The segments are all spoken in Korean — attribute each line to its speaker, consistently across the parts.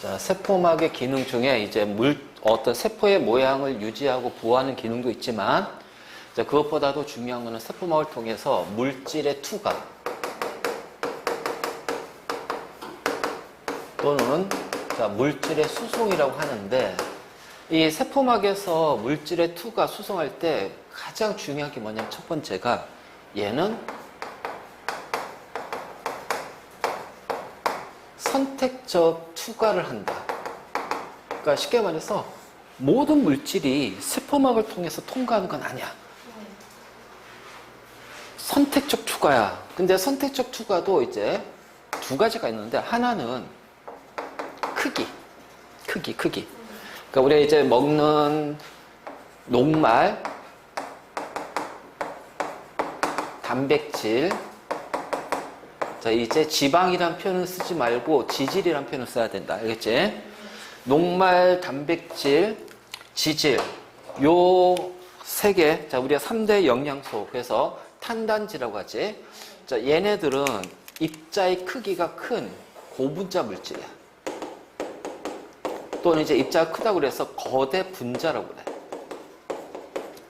Speaker 1: 자, 세포막의 기능 중에 이제 어떤 세포의 모양을 유지하고 보호하는 기능도 있지만, 자, 그것보다도 중요한 것은 세포막을 통해서 물질의 투과 또는 자, 물질의 수송이라고 하는데, 이 세포막에서 물질의 투과 수송할 때 가장 중요한 게 뭐냐면 첫 번째가 얘는 선택적 투과를 한다. 그러니까 쉽게 말해서 모든 물질이 세포막을 통해서 통과하는 건 아니야. 선택적 투과야. 근데 선택적 투과도 이제 두 가지가 있는데, 하나는 크기. 그러니까 우리가 이제 먹는 녹말, 단백질, 자, 이제 지방이란 표현을 쓰지 말고 지질이란 표현을 써야 된다. 알겠지? 녹말, 단백질, 지질, 요 세 개, 자, 우리가 3대 영양소, 그래서 탄단지라고 하지. 자, 얘네들은 입자의 크기가 큰 고분자 물질이야. 또는 이제 입자가 크다고 그래서 거대 분자라고 그래.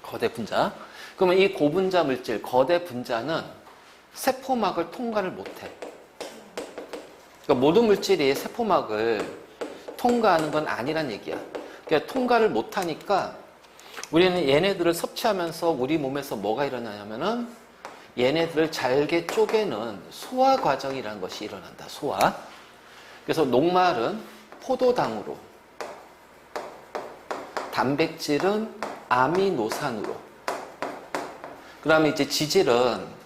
Speaker 1: 거대 분자. 그러면 이 고분자 물질, 거대 분자는 세포막을 통과를 못해. 그러니까 모든 물질이 세포막을 통과하는 건 아니란 얘기야. 그러니까 통과를 못하니까 우리는 얘네들을 섭취하면서 우리 몸에서 뭐가 일어나냐면은 얘네들을 잘게 쪼개는 소화 과정이라는 것이 일어난다. 소화. 그래서 녹말은 포도당으로, 단백질은 아미노산으로, 그 다음에 이제 지질은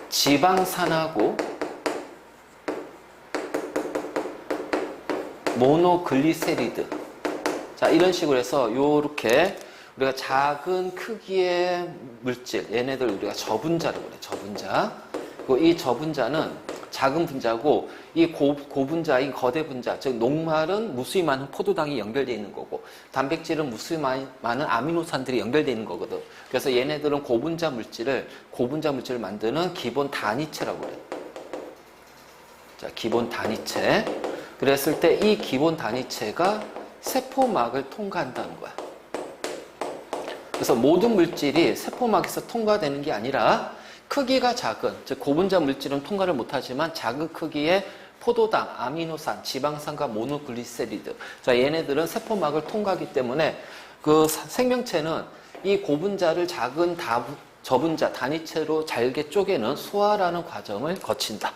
Speaker 1: 지방산하고 모노글리세리드. 자, 이런 식으로 해서 요렇게 우리가 작은 크기의 물질, 얘네들 우리가 저분자라고 그래. 저분자. 그리고 이 저분자는 작은 분자고, 이 고분자인 거대 분자, 즉 녹말은 무수히 많은 포도당이 연결되어 있는 거고, 단백질은 무수히 많은 아미노산들이 연결되어 있는 거거든. 그래서 얘네들은 고분자 물질을 만드는 기본 단위체라고 그래. 자, 기본 단위체. 그랬을 때 이 기본 단위체가 세포막을 통과한다는 거야. 그래서 모든 물질이 세포막에서 통과되는 게 아니라 크기가 작은, 즉 고분자 물질은 통과를 못하지만 작은 크기의 포도당, 아미노산, 지방산과 모노글리세리드. 자, 얘네들은 세포막을 통과하기 때문에 그 생명체는 이 고분자를 작은 저분자, 단위체로 잘게 쪼개는 소화라는 과정을 거친다.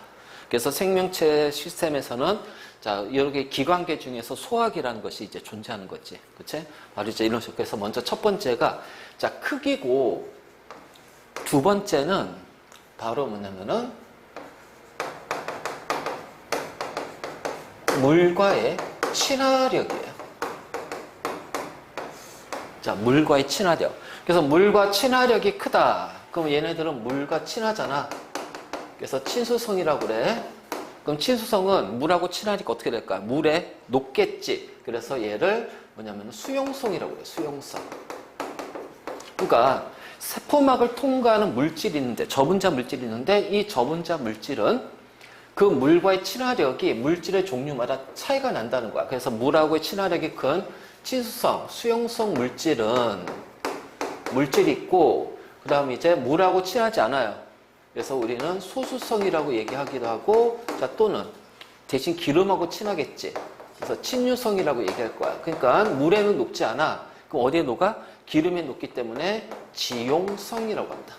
Speaker 1: 그래서 생명체 시스템에서는 자, 여러 개 기관계 중에서 소화기라는 것이 이제 존재하는 거지. 그치? 바로 이제 이런 식으로 해서 먼저 첫 번째가 자, 크기고, 두 번째는 바로 뭐냐면은 물과의 친화력이에요. 자, 물과의 친화력. 그래서 물과 친화력이 크다. 그럼 얘네들은 물과 친하잖아. 그래서 친수성이라고 그래. 그럼 친수성은 물하고 친하니까 어떻게 될까? 물에 녹겠지. 그래서 얘를 뭐냐면 수용성이라고 그래. 수용성. 그러니까 세포막을 통과하는 물질이 있는데, 저분자 물질이 있는데, 이 저분자 물질은 그 물과의 친화력이 물질의 종류마다 차이가 난다는 거야. 그래서 물하고의 친화력이 큰 친수성, 수용성 물질이 있고, 그 다음에 이제 물하고 친하지 않아요. 그래서 우리는 소수성이라고 얘기하기도 하고, 자, 또는 대신 기름하고 친하겠지. 그래서 친유성이라고 얘기할 거야. 그러니까 물에는 녹지 않아. 그럼 어디에 녹아? 기름에 녹기 때문에 지용성이라고 한다.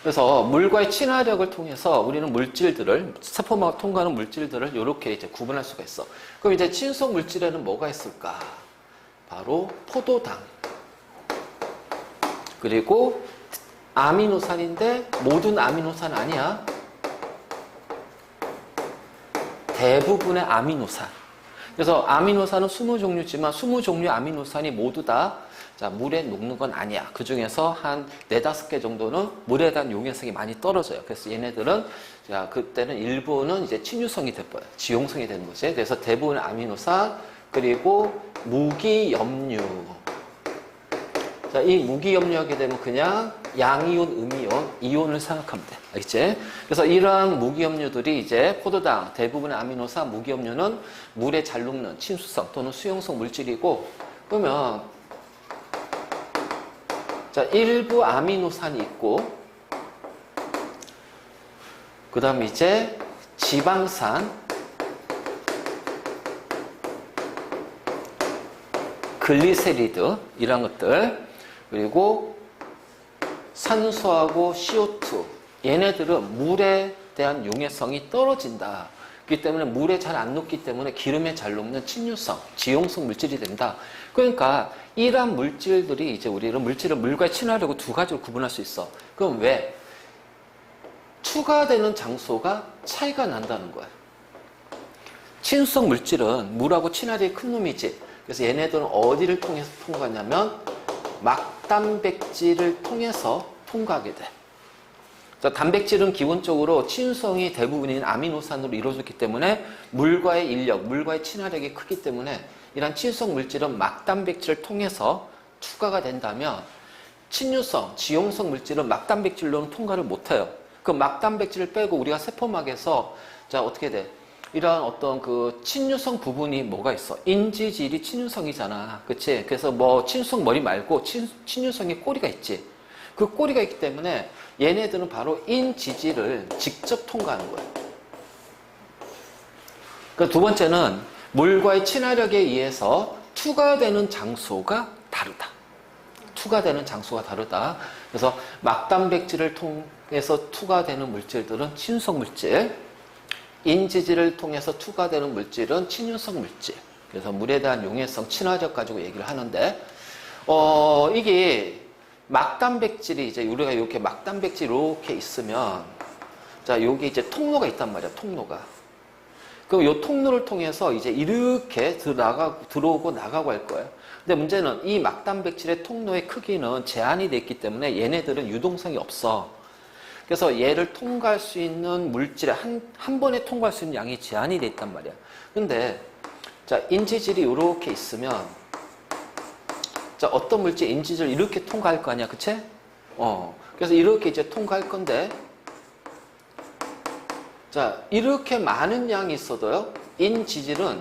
Speaker 1: 그래서 물과의 친화력을 통해서 우리는 물질들을, 세포막을 통과하는 물질들을 이렇게 이제 구분할 수가 있어. 그럼 이제 친수성 물질에는 뭐가 있을까? 바로 포도당. 그리고 아미노산인데 모든 아미노산 아니야. 대부분의 아미노산. 그래서 아미노산은 20종류지만 20종류 아미노산이 모두 다 자, 물에 녹는 건 아니야. 그 중에서 한 4-5개 정도는 물에 대한 용해성이 많이 떨어져요. 그래서 얘네들은 자, 그때는 일부는 이제 친유성이 돼버려. 지용성이 되는 거지. 그래서 대부분의 아미노산, 그리고 무기염류. 자, 이 무기염류하게 되면 그냥 양이온, 음이온, 이온을 생각하면 돼. 알겠지? 그래서 이러한 무기염료들이 이제 포도당, 대부분의 아미노산, 무기염료는 물에 잘 녹는 친수성 또는 수용성 물질이고, 그러면 자, 일부 아미노산이 있고, 그 다음에 이제 지방산, 글리세리드 이런 것들, 그리고 산소하고 CO2 얘네들은 물에 대한 용해성이 떨어진다. 그렇기 때문에 물에 잘 안 녹기 때문에 기름에 잘 녹는 침유성, 지용성 물질이 된다. 그러니까 이러한 물질들이 이제 우리는 물질을 물과 친화력을 두 가지로 구분할 수 있어. 그럼 왜? 투과되는 장소가 차이가 난다는 거야. 친수성 물질은 물하고 친화력이 큰 놈이지. 그래서 얘네들은 어디를 통해서 통과하냐면 막단백질을 통해서 통과하게 돼. 자, 단백질은 기본적으로 친수성이 대부분인 아미노산으로 이루어졌기 때문에 물과의 인력, 물과의 친화력이 크기 때문에 이런 친수성 물질은 막단백질을 통해서 투과가 된다면 친유성, 지용성 물질은 막단백질로는 통과를 못해요. 그 막단백질을 빼고 우리가 세포막에서 자 어떻게 돼? 이러한 어떤 그 친유성 부분이 뭐가 있어? 인지질이 친유성이잖아. 그치? 그래서 뭐 친유성 머리 말고 친유성의 꼬리가 있지. 그 꼬리가 있기 때문에 얘네들은 바로 인지질을 직접 통과하는 거야. 그 두 번째는 물과의 친화력에 의해서 투과되는 장소가 다르다. 투과되는 장소가 다르다. 그래서 막단백질을 통해서 투과되는 물질들은 친유성 물질, 인지질을 통해서 투과되는 물질은 친유성 물질. 그래서 물에 대한 용해성, 친화력 가지고 얘기를 하는데, 이게 막단백질이 이제 우리가 이렇게 막단백질이 이렇게 있으면, 자, 여기 이제 통로가 있단 말이야, 통로가. 그럼 이 통로를 통해서 이제 이렇게 들어오고 나가고 할 거예요. 근데 문제는 이 막단백질의 통로의 크기는 제한이 돼 있기 때문에 얘네들은 유동성이 없어. 그래서 얘를 통과할 수 있는 물질에 한 번에 통과할 수 있는 양이 제한이 돼 있단 말이야. 근데 자, 인지질이 이렇게 있으면 자, 어떤 물질 인지질 이렇게 통과할 거 아니야. 그치? 그래서 이렇게 이제 통과할 건데 자, 이렇게 많은 양이 있어도요. 인지질은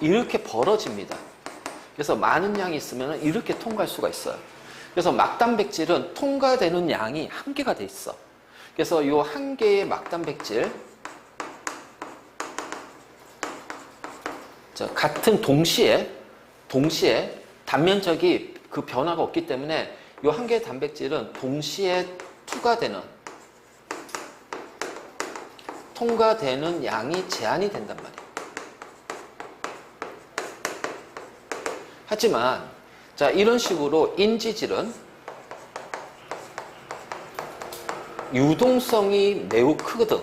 Speaker 1: 이렇게 벌어집니다. 그래서 많은 양이 있으면 이렇게 통과할 수가 있어요. 그래서 막단백질은 통과되는 양이 한계가 돼 있어. 그래서 이 한 개의 막단백질, 자, 같은 동시에 단면적이 그 변화가 없기 때문에 이 한 개의 단백질은 동시에 통과되는 양이 제한이 된단 말이에요. 하지만 자, 이런 식으로 인지질은 유동성이 매우 크거든.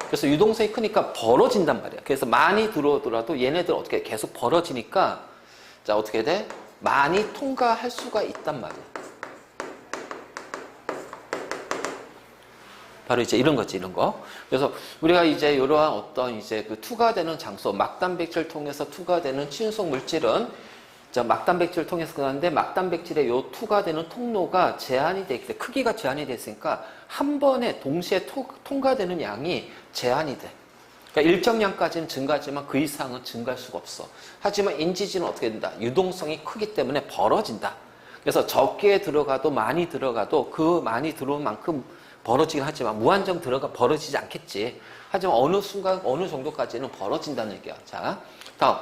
Speaker 1: 그래서 유동성이 크니까 벌어진단 말이야. 그래서 많이 들어오더라도 얘네들 어떻게 계속 벌어지니까 자, 어떻게 돼? 많이 통과할 수가 있단 말이야. 바로 이제 이런 거지, 이런 거. 그래서 우리가 이제 이러한 어떤 이제 그 투과되는 장소, 막단백질을 통해서 투과되는 친유성 물질은 자, 막단백질을 통해서 그러는데 막단백질의 요 투과되는 통로가 제한이 돼 있기 때문에 크기가 제한이 됐으니까 한 번에 동시에 통과되는 양이 제한이 돼. 그러니까 일정량까지는 증가하지만 그 이상은 증가할 수가 없어. 하지만 인지질은 어떻게 된다? 유동성이 크기 때문에 벌어진다. 그래서 적게 들어가도 많이 들어가도 그 많이 들어온 만큼 벌어지긴 하지만 무한정 벌어지지 않겠지. 하지만 어느 순간 어느 정도까지는 벌어진다는 얘기야. 자, 다음.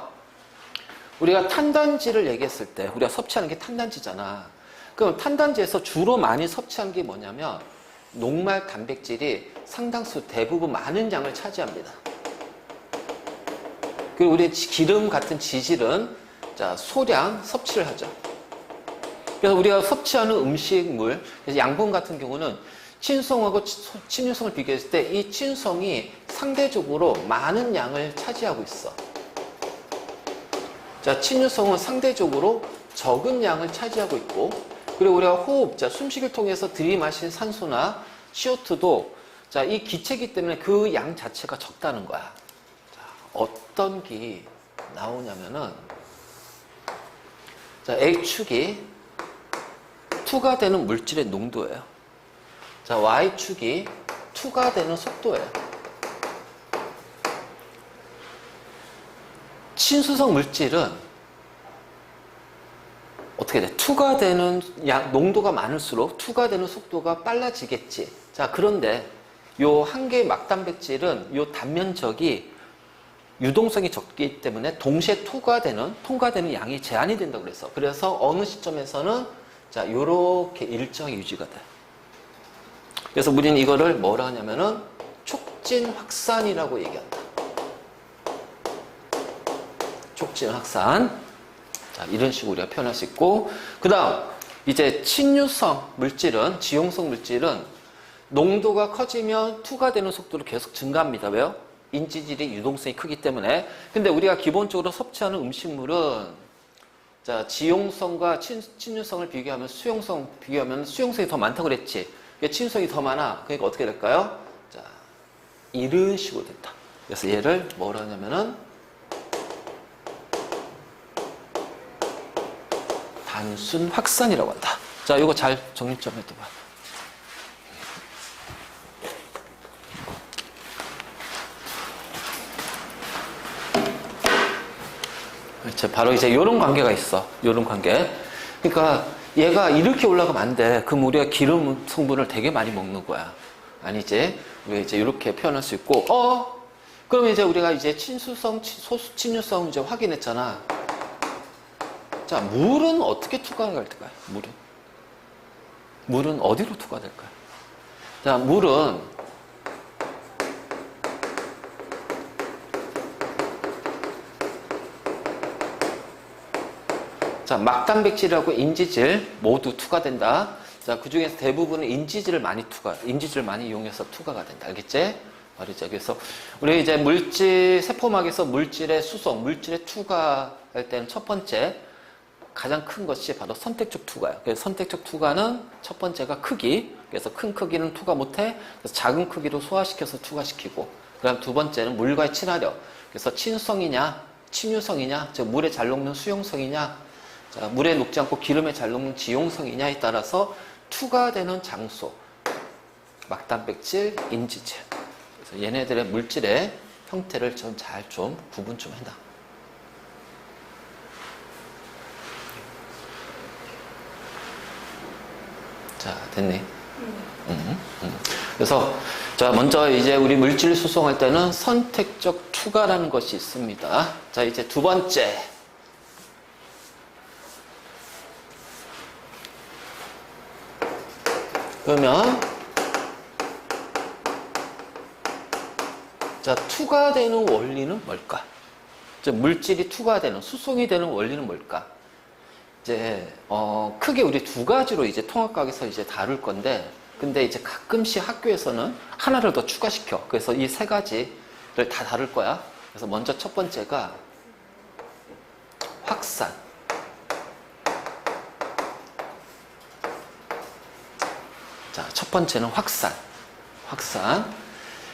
Speaker 1: 우리가 탄단지를 얘기했을 때 우리가 섭취하는 게 탄단지잖아. 그럼 탄단지에서 주로 많이 섭취한 게 뭐냐면 녹말 단백질이 상당수 대부분 많은 양을 차지합니다. 그리고 우리 기름 같은 지질은 자, 소량 섭취를 하죠. 그래서 우리가 섭취하는 음식물, 양분 같은 경우는 친성하고 친유성을 비교했을 때 이 친성이 상대적으로 많은 양을 차지하고 있어. 자, 친유성은 상대적으로 적은 양을 차지하고 있고, 그리고 우리가 호흡, 자, 숨쉬기를 통해서 들이마신 산소나 CO2도 자, 이 기체이기 때문에 그 양 자체가 적다는 거야. 자, 어떤 기 나오냐면은 자, X축이 투과되는 물질의 농도예요. 자, y축이 투과되는 속도예요. 친수성 물질은 어떻게 돼? 투과되는 농도가 많을수록 투과되는 속도가 빨라지겠지. 자, 그런데 요 한 개의 막단백질은 요 단면적이 유동성이 적기 때문에 동시에 통과되는 양이 제한이 된다고 그래서. 그래서 어느 시점에서는 자, 요렇게 일정이 유지가 돼. 그래서 우리는 이거를 뭐라 하냐면은 촉진 확산이라고 얘기한다. 촉진 확산. 자, 이런 식으로 우리가 표현할 수 있고, 그 다음 이제 친유성 물질은, 지용성 물질은 농도가 커지면 투과되는 속도로 계속 증가합니다. 왜요? 인지질이 유동성이 크기 때문에. 근데 우리가 기본적으로 섭취하는 음식물은 자, 지용성과 친유성을 비교하면 수용성이 더 많다고 그랬지. 친유성이 더 많아. 그러니까 어떻게 될까요? 자, 이런 식으로 된다. 그래서 얘를 뭐라 하냐면은 단순 확산이라고 한다. 자, 이거 잘 정리 좀 해둬봐. 바로 이제 이런 관계가 있어. 이런 관계. 그러니까 얘가 이렇게 올라가면 안 돼. 그럼 우리가 기름 성분을 되게 많이 먹는 거야. 아니지? 우리가 이제 이렇게 표현할 수 있고, 그러면 이제 우리가 이제 친수성, 소수 친유성 이제 확인했잖아. 자, 물은 어떻게 투과가 될까요? 물은 어디로 투과될까요? 자, 물은 자, 막단백질하고 인지질 모두 투과된다. 자, 그 중에서 대부분은 인지질을 많이 이용해서 투과가 된다. 알겠지? 말이죠. 그래서 우리 이제 세포막에서 물질의 수송, 물질의 투과할 때는 첫 번째 가장 큰 것이 바로 선택적 투과예요. 그래서 선택적 투과는 첫 번째가 크기. 그래서 큰 크기는 투과 못해. 그래서 작은 크기로 소화시켜서 투과시키고. 그다음 두 번째는 물과의 친화력. 그래서 친성이냐, 친유성이냐, 즉 물에 잘 녹는 수용성이냐, 자, 물에 녹지 않고 기름에 잘 녹는 지용성이냐에 따라서 투과되는 장소, 막단백질, 인지질. 그래서 얘네들의 물질의 형태를 좀 잘 구분 좀 해놔. 자, 됐니? 그래서 자, 먼저 이제 우리 물질 수송할 때는 선택적 투과라는 것이 있습니다. 자, 이제 두 번째. 그러면 자, 투과되는 원리는 뭘까? 물질이 투과되는, 수송이 되는 원리는 뭘까? 이제 크게 우리 두 가지로 이제 통합과학에서 이제 다룰 건데, 근데 이제 가끔씩 학교에서는 하나를 더 추가시켜. 그래서 이 세 가지를 다 다룰 거야. 그래서 먼저 첫 번째가 확산. 자, 첫 번째는 확산.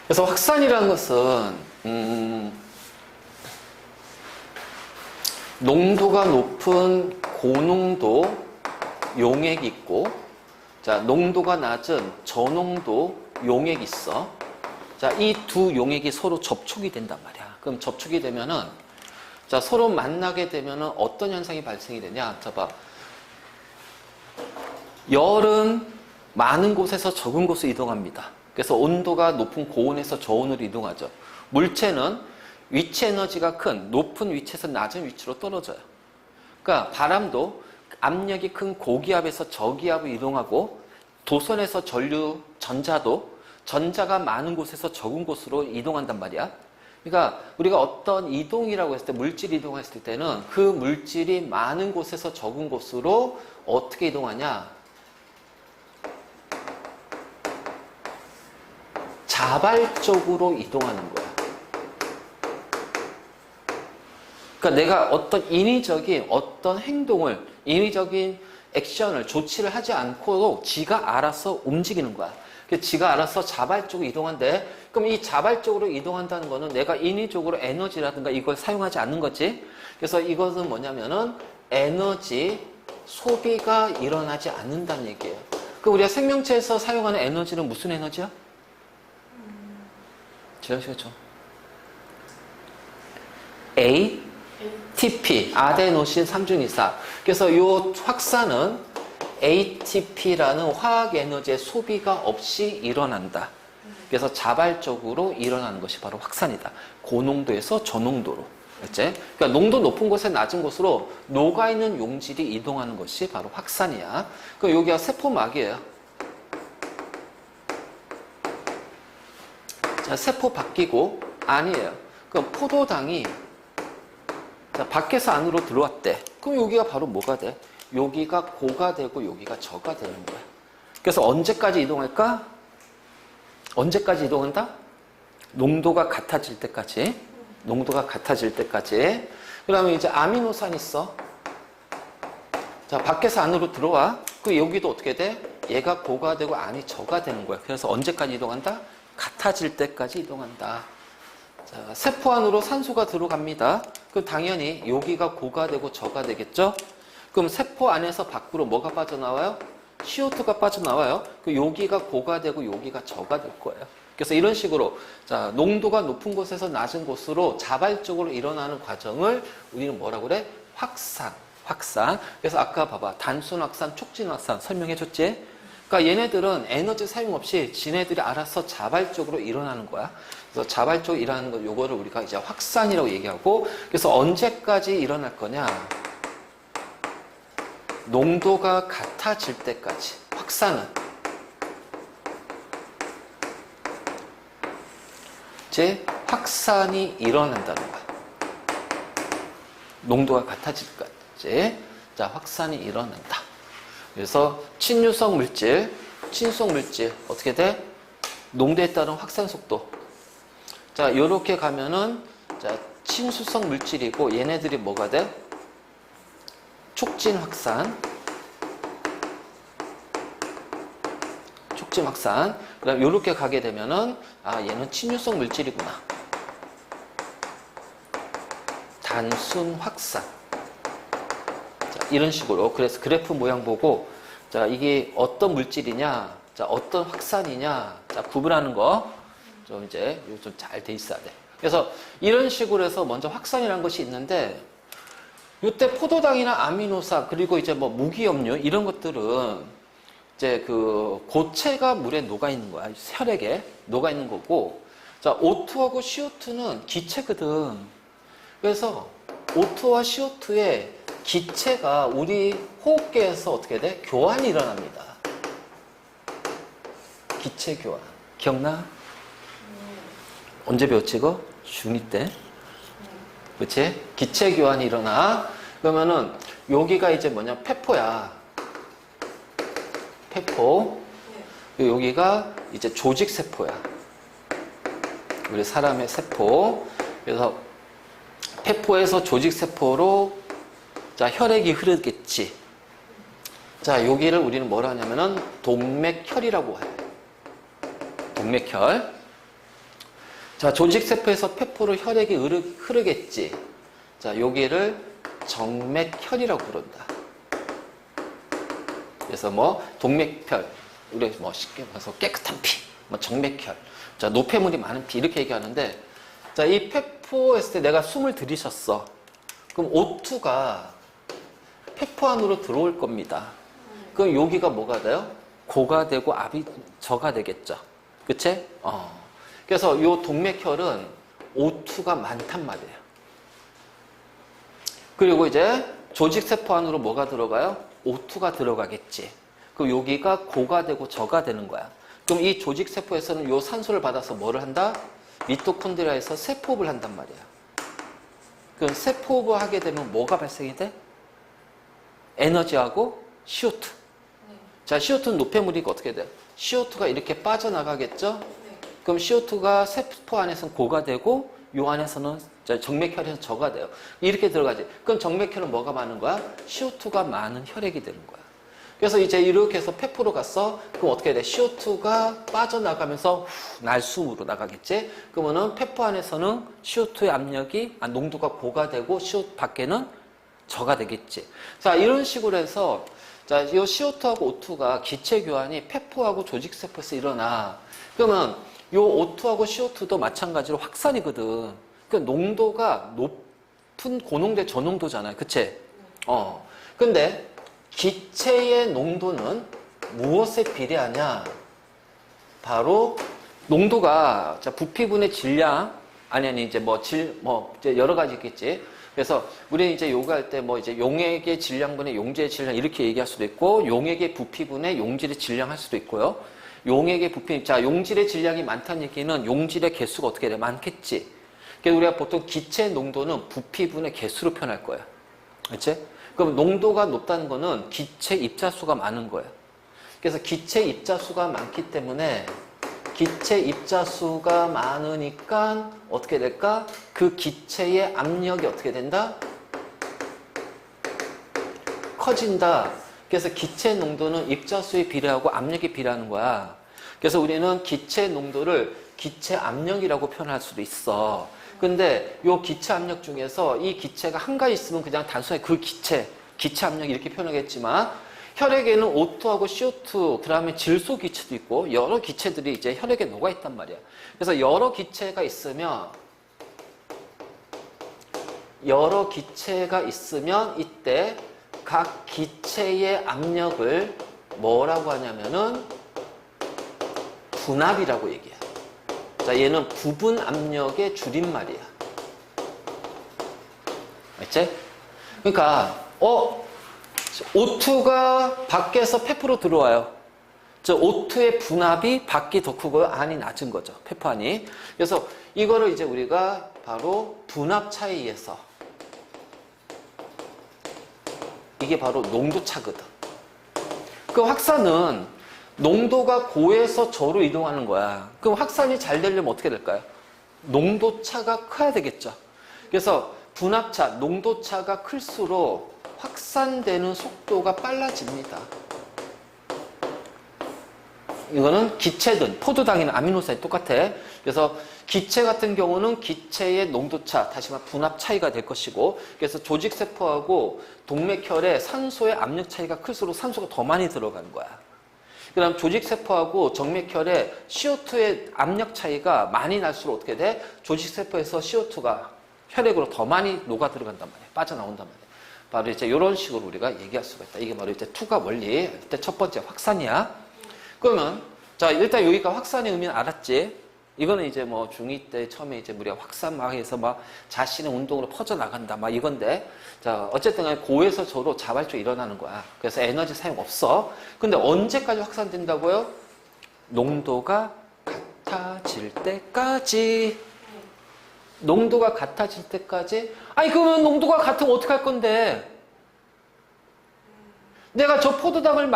Speaker 1: 그래서 확산이라는 것은 농도가 높은 고농도 용액이 있고, 자, 농도가 낮은 저농도 용액이 있어. 자, 이 두 용액이 서로 접촉이 된단 말이야. 그럼 접촉이 되면은, 자, 서로 만나게 되면은 어떤 현상이 발생이 되냐? 자, 봐. 열은 많은 곳에서 적은 곳으로 이동합니다. 그래서 온도가 높은 고온에서 저온으로 이동하죠. 물체는 위치 에너지가 큰 높은 위치에서 낮은 위치로 떨어져요. 그러니까 바람도 압력이 큰 고기압에서 저기압으로 이동하고, 도선에서 전류 전자도 전자가 많은 곳에서 적은 곳으로 이동한단 말이야. 그러니까 우리가 어떤 이동이라고 했을 때, 물질 이동했을 때는 그 물질이 많은 곳에서 적은 곳으로 어떻게 이동하냐? 자발적으로 이동하는 거야. 그러니까 내가 어떤 인위적인 어떤 행동을, 인위적인 액션을, 조치를 하지 않고도 지가 알아서 움직이는 거야. 그래서 지가 알아서 자발적으로 이동한대. 그럼 이 자발적으로 이동한다는 거는 내가 인위적으로 에너지라든가 이걸 사용하지 않는 거지. 그래서 이것은 뭐냐면은 에너지 소비가 일어나지 않는다는 얘기예요. 그 우리가 생명체에서 사용하는 에너지는 무슨 에너지야? 지어주죠. ATP, 아데노신 3중이사. 그래서 이 확산은 ATP라는 화학 에너지의 소비가 없이 일어난다. 그래서 자발적으로 일어나는 것이 바로 확산이다. 고농도에서 저농도로. 그렇지? 그러니까 농도 높은 곳에 낮은 곳으로 녹아있는 용질이 이동하는 것이 바로 확산이야. 그럼 여기가 세포막이에요. 자, 세포 바뀌고 아니에요. 그럼 포도당이 자, 밖에서 안으로 들어왔대. 그럼 여기가 바로 뭐가 돼? 여기가 고가 되고 여기가 저가 되는 거야. 그래서 언제까지 이동할까? 언제까지 이동한다? 농도가 같아질 때까지. 농도가 같아질 때까지. 그 다음에 이제 아미노산 있어. 자, 밖에서 안으로 들어와. 그 여기도 어떻게 돼? 얘가 고가 되고 안이 저가 되는 거야. 그래서 언제까지 이동한다? 같아질 때까지 이동한다. 자, 세포 안으로 산소가 들어갑니다. 그럼 당연히 여기가 고가 되고 저가 되겠죠? 그럼 세포 안에서 밖으로 뭐가 빠져나와요? CO2가 빠져나와요. 그 여기가 고가 되고 여기가 저가 될 거예요. 그래서 이런 식으로 자, 농도가 높은 곳에서 낮은 곳으로 자발적으로 일어나는 과정을 우리는 뭐라고 그래? 확산. 그래서 아까 봐봐. 단순 확산, 촉진 확산 설명해 줬지? 그러니까 얘네들은 에너지 사용 없이 지네들이 알아서 자발적으로 일어나는 거야. 그래서 자발적으로 일어나는 거 요거를 우리가 이제 확산이라고 얘기하고 그래서 언제까지 일어날 거냐? 농도가 같아질 때까지. 확산은 이제 확산이 일어난다는 거야. 농도가 같아질 때까지. 자, 확산이 일어난다. 그래서 친유성 물질, 친속 물질 어떻게 돼? 농도에 따른 확산 속도. 자, 요렇게 가면은 자, 친수성 물질이고 얘네들이 뭐가 돼? 촉진 확산. 촉진 확산. 그다음 요렇게 가게 되면은 아, 얘는 친유성 물질이구나. 단순 확산. 자, 이런 식으로. 그래서 그래프 모양 보고 자, 이게 어떤 물질이냐? 자, 어떤 확산이냐? 자, 구분하는 거 좀 이제 좀 잘 돼 있어야 돼. 그래서 이런 식으로 해서 먼저 확산이라는 것이 있는데 이때 포도당이나 아미노산 그리고 이제 뭐 무기염료 이런 것들은 이제 그 고체가 물에 녹아 있는 거야. 혈액에 녹아 있는 거고. 자, O2하고 CO2는 기체거든. 그래서 O2와 CO2의 기체가 우리 호흡계에서 어떻게 돼? 교환이 일어납니다. 기체 교환. 기억나? 언제 배웠지 이거? 중2 때. 그치? 기체 교환이 일어나. 그러면은 여기가 이제 뭐냐? 폐포야. 폐포. 여기가 이제 조직세포야. 우리 사람의 세포. 그래서 폐포에서 조직세포로 자, 혈액이 흐르겠지. 자, 여기를 우리는 뭐라 하냐면은 동맥혈이라고 해. 동맥혈. 자, 조직세포에서 폐포로 혈액이 흐르겠지. 자, 여기를 정맥혈이라고 부른다. 그래서 뭐 동맥혈, 우리 뭐 쉽게 말해서 깨끗한 피, 뭐 정맥혈, 자, 노폐물이 많은 피 이렇게 얘기하는데, 자, 이 폐포했을 때 내가 숨을 들이셨어. 그럼 O2가 폐포 안으로 들어올 겁니다. 그럼 여기가 뭐가 돼요? 고가 되고 압이 저가 되겠죠. 그치? 그래서 이 동맥혈은 O2가 많단 말이에요. 그리고 이제 조직세포 안으로 뭐가 들어가요? O2가 들어가겠지. 그럼 여기가 고가 되고 저가 되는 거야. 그럼 이 조직세포에서는 이 산소를 받아서 뭐를 한다? 미토콘드리아에서 세포업을 한단 말이야. 그럼 세포업을 하게 되면 뭐가 발생이 돼? 에너지하고 CO2. 자, CO2는 노폐물이니까 어떻게 돼? CO2가 이렇게 빠져나가겠죠? 그럼 CO2가 세포 안에서는 고가 되고 요 안에서는 정맥혈에서 저가 돼요. 이렇게 들어가지. 그럼 정맥혈은 뭐가 많은 거야? CO2가 많은 혈액이 되는 거야. 그래서 이제 이렇게 해서 폐포로 갔어. 그럼 어떻게 돼? CO2가 빠져나가면서 날숨으로 나가겠지? 그러면은 폐포 안에서는 CO2의 압력이, 농도가 고가 되고 CO2 밖에는 저가 되겠지. 자, 이런 식으로 해서 자, 이 CO2하고 O2가 기체 교환이 페포하고 조직세포에서 일어나. 그러면 이 O2하고 CO2도 마찬가지로 확산이거든. 그 농도가 높은 고농도의 저농도잖아요. 그치? 근데 기체의 농도는 무엇에 비례하냐? 바로 농도가 자, 부피분의 질량 아니 이제 이제 여러 가지 있겠지. 그래서 우리는 이제 요구할 때 뭐 이제 용액의 질량분의 용질의 질량 이렇게 얘기할 수도 있고 용액의 부피분의 용질의 질량 할 수도 있고요. 용액의 부피 자 용질의 질량이 많다는 얘기는 용질의 개수가 어떻게 돼? 많겠지. 그래서 우리가 보통 기체 농도는 부피분의 개수로 표현할 거야. 그렇지? 그럼 농도가 높다는 거는 기체 입자수가 많은 거야. 그래서 기체 입자수가 많기 때문에 기체 입자수가 많으니까 어떻게 될까? 그 기체의 압력이 어떻게 된다? 커진다. 그래서 기체 농도는 입자수에 비례하고 압력에 비례하는 거야. 그래서 우리는 기체 농도를 기체 압력이라고 표현할 수도 있어. 근데 이 기체 압력 중에서 이 기체가 한 가지 있으면 그냥 단순히 그 기체 압력 이렇게 표현하겠지만 혈액에는 O2하고 CO2, 그 다음에 질소 기체도 있고 여러 기체들이 이제 혈액에 녹아있단 말이야. 그래서 여러 기체가 있으면 이때 각 기체의 압력을 뭐라고 하냐면은 분압이라고 얘기해. 자, 얘는 부분 압력의 줄임말이야. 알지? 그러니까 O2가 밖에서 페프로 들어와요. 저 O2의 분압이 밖이 더 크고요. 안이 낮은 거죠. 페프안이. 그래서 이거를 이제 우리가 바로 분압 차에 의해서 이게 바로 농도 차거든. 그 확산은 농도가 고에서 저로 이동하는 거야. 그럼 확산이 잘 되려면 어떻게 될까요? 농도 차가 커야 되겠죠. 그래서 분압차, 농도 차가 클수록 확산되는 속도가 빨라집니다. 이거는 기체든 포도당이나 아미노산이 똑같아. 그래서 기체 같은 경우는 기체의 농도차, 다시 말해 분압 차이가 될 것이고, 그래서 조직세포하고 동맥혈에 산소의 압력 차이가 클수록 산소가 더 많이 들어가는 거야. 그 다음 조직세포하고 정맥혈에 CO2의 압력 차이가 많이 날수록 어떻게 돼? 조직세포에서 CO2가 혈액으로 더 많이 녹아 들어간단 말이야. 빠져나온단 말이야. 바로 이제 이런 식으로 우리가 얘기할 수가 있다. 이게 바로 이제 투과 원리. 일단 첫 번째 확산이야. 그러면, 자, 일단 여기가 확산의 의미는 알았지? 이거는 이제 뭐 중2 때 처음에 이제 우리가 확산 막 해서 막 자신의 운동으로 퍼져나간다. 막 이건데. 자, 어쨌든 간에 고에서 저로 자발적으로 일어나는 거야. 그래서 에너지 사용 없어. 근데 언제까지 확산된다고요? 농도가 같아질 때까지. 농도가 같아질 때까지? 아니, 그러면 농도가 같으면 어떡할 건데? 내가 저 포도당을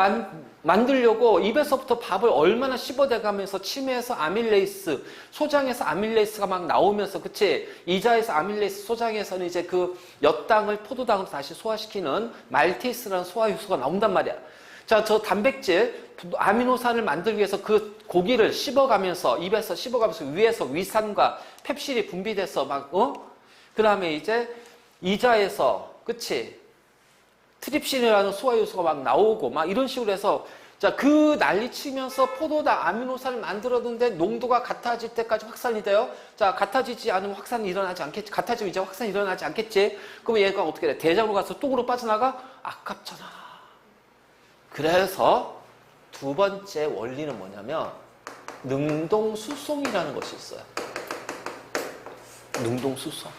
Speaker 1: 만들려고 입에서부터 밥을 얼마나 씹어대가면서 침에서 아밀레이스, 소장에서 아밀레이스가 막 나오면서, 그치? 이자에서 아밀레이스, 소장에서는 이제 그 엿당을 포도당으로 다시 소화시키는 말테이스라는 소화효소가 나온단 말이야. 자, 저 단백질, 아미노산을 만들기 위해서 그 고기를 씹어가면서, 입에서 씹어가면서 위에서 위산과 펩실이 분비돼서 막, 그 다음에 이제 이자에서, 그치? 트립신이라는 소화효소가 막 나오고 막 이런 식으로 해서 자, 그 난리 치면서 포도당 아미노산을 만들었는데 농도가 같아질 때까지 확산이 돼요. 자, 같아지지 않으면 확산이 일어나지 않겠지. 같아지면 이제 확산이 일어나지 않겠지. 그러면 얘가 어떻게 돼? 대장으로 가서 똥으로 빠져나가? 아깝잖아. 그래서 두 번째 원리는 뭐냐면 능동수송이라는 것이 있어요. 능동수송.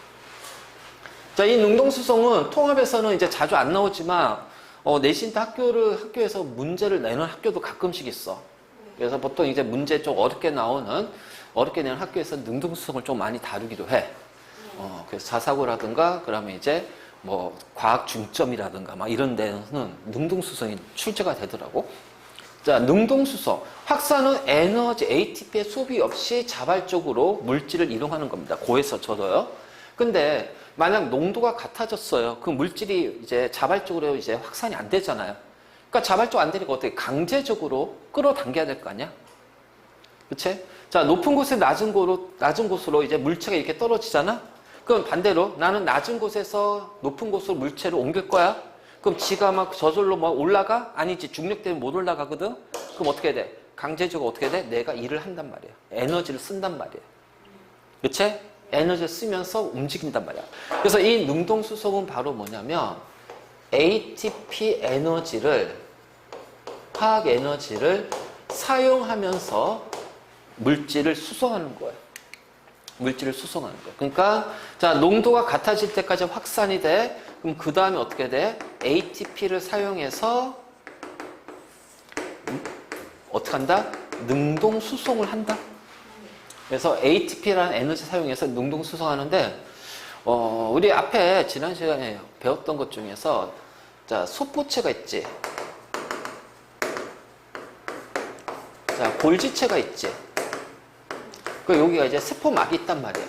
Speaker 1: 자, 이 능동수송은 통합에서는 이제 자주 안 나오지만, 내신 때 학교에서 문제를 내는 학교도 가끔씩 있어. 그래서 보통 이제 문제 좀 어렵게 내는 학교에서 능동수송을 좀 많이 다루기도 해. 그래서 자사고라든가, 그러면 이제 뭐, 과학 중점이라든가, 막 이런 데는 능동수송이 출제가 되더라고. 자, 능동수송. 확산은 에너지, ATP의 소비 없이 자발적으로 물질을 이동하는 겁니다. 고에서 저도요. 근데, 만약 농도가 같아졌어요. 그 물질이 이제 자발적으로 이제 확산이 안 되잖아요. 그러니까 자발적으로 안 되니까 어떻게 강제적으로 끌어당겨야 될 거 아니야? 그치? 자, 높은 곳에 낮은 곳으로 이제 물체가 이렇게 떨어지잖아? 그럼 반대로 나는 낮은 곳에서 높은 곳으로 물체를 옮길 거야. 그럼 지가 막 저절로 뭐 올라가? 아니지. 중력 때문에 못 올라가거든. 그럼 어떻게 돼? 강제적으로 어떻게 돼? 내가 일을 한단 말이야. 에너지를 쓴단 말이야. 그치? 에너지를 쓰면서 움직인단 말이야. 그래서 이 능동수송은 바로 뭐냐면 ATP 에너지를, 화학 에너지를 사용하면서 물질을 수송하는 거예요. 물질을 수송하는 거예요. 그러니까 자, 농도가 같아질 때까지 확산이 돼. 그럼 그 다음에 어떻게 돼? ATP를 사용해서 어떻게 한다? 능동 수송을 한다. 그래서 ATP라는 에너지 사용해서 능동 수송하는데 우리 앞에 지난 시간에 배웠던 것 중에서 자, 소포체가 있지. 자, 골지체가 있지. 그 여기가 이제 세포막이 있단 말이야.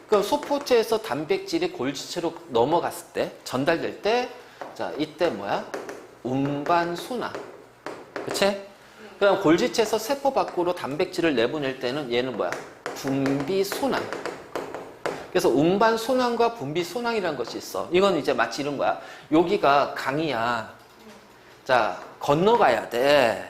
Speaker 1: 그 소포체에서 단백질이 골지체로 넘어갔을 때, 전달될 때, 자, 이때 뭐야? 운반순환. 그치? 그다음 골지체에서 세포 밖으로 단백질을 내보낼 때는 얘는 뭐야? 분비순환. 그래서 운반순환과 분비순환이라는 것이 있어. 이건 이제 마치 이런 거야. 여기가 강이야. 자, 건너가야 돼.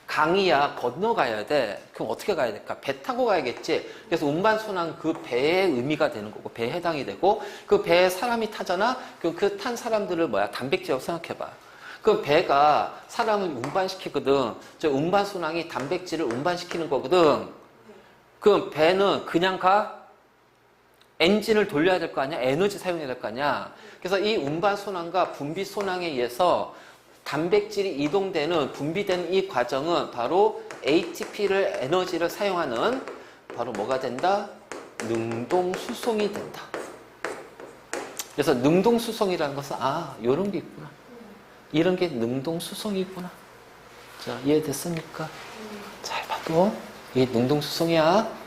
Speaker 1: 강이야, 건너가야 돼. 그럼 어떻게 가야 될까? 배 타고 가야겠지. 그래서 운반순환 그 배의 의미가 되는 거고, 배에 해당이 되고, 그 배에 사람이 타잖아? 그럼 그 탄 사람들을 뭐야? 단백질이라고 생각해봐. 그 배가 사람을 운반시키거든. 저 운반순환이 단백질을 운반시키는 거거든. 그럼 배는 그냥 가? 엔진을 돌려야 될 거 아니야? 에너지 사용해야 될 거 아니야? 그래서 이 운반순환과 분비순환에 의해서 단백질이 이동되는, 분비되는 이 과정은 바로 ATP를, 에너지를 사용하는 바로 뭐가 된다? 능동수송이 된다. 그래서 능동수송이라는 것은 요런 게 있구나. 이런 게 능동수송이구나. 자, 이해됐습니까? 잘 봐도 이게 능동수송이야.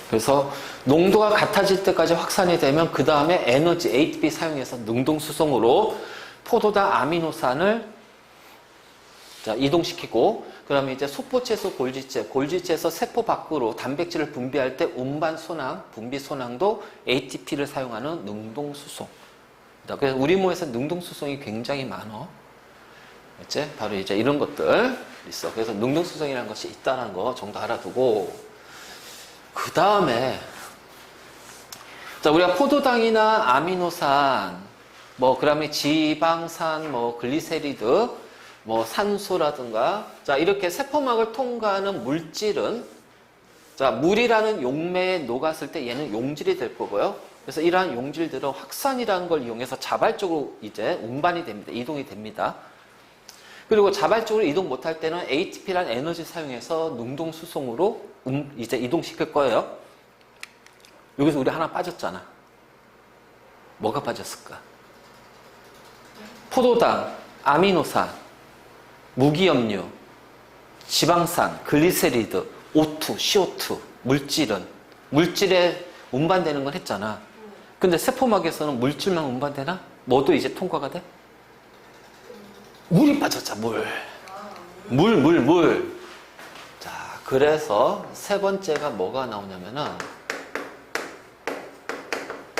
Speaker 1: 그래서 농도가 같아질 때까지 확산이 되면 그 다음에 에너지 ATP 사용해서 능동수송으로 포도당 아미노산을 자, 이동시키고 그 다음에 이제 소포체에서 골지체, 골지체에서 세포 밖으로 단백질을 분비할 때 운반순환, 분비순환도 ATP를 사용하는 능동수송. 그래서 우리 몸에서 능동수송이 굉장히 많어. 그치? 바로 이제 이런 것들 있어. 그래서 능동수송이라는 것이 있다는 거 정도 알아두고 그 다음에 자, 우리가 포도당이나 아미노산 뭐 그다음에 지방산, 뭐 글리세리드, 뭐 산소라든가 자, 이렇게 세포막을 통과하는 물질은 자, 물이라는 용매에 녹았을 때 얘는 용질이 될 거고요. 그래서 이러한 용질들은 확산이라는 걸 이용해서 자발적으로 이제 운반이 됩니다. 이동이 됩니다. 그리고 자발적으로 이동 못할 때는 ATP라는 에너지 사용해서 능동 수송으로 이제 이동시킬 거예요. 여기서 우리 하나 빠졌잖아. 뭐가 빠졌을까? 포도당, 아미노산, 무기염류, 지방산, 글리세리드, O2, CO2, 물질에 운반되는 건 했잖아. 근데 세포막에서는 물질만 운반되나? 뭐도 이제 통과가 돼? 물이 빠졌잖아, 물. 자, 그래서 세 번째가 뭐가 나오냐면은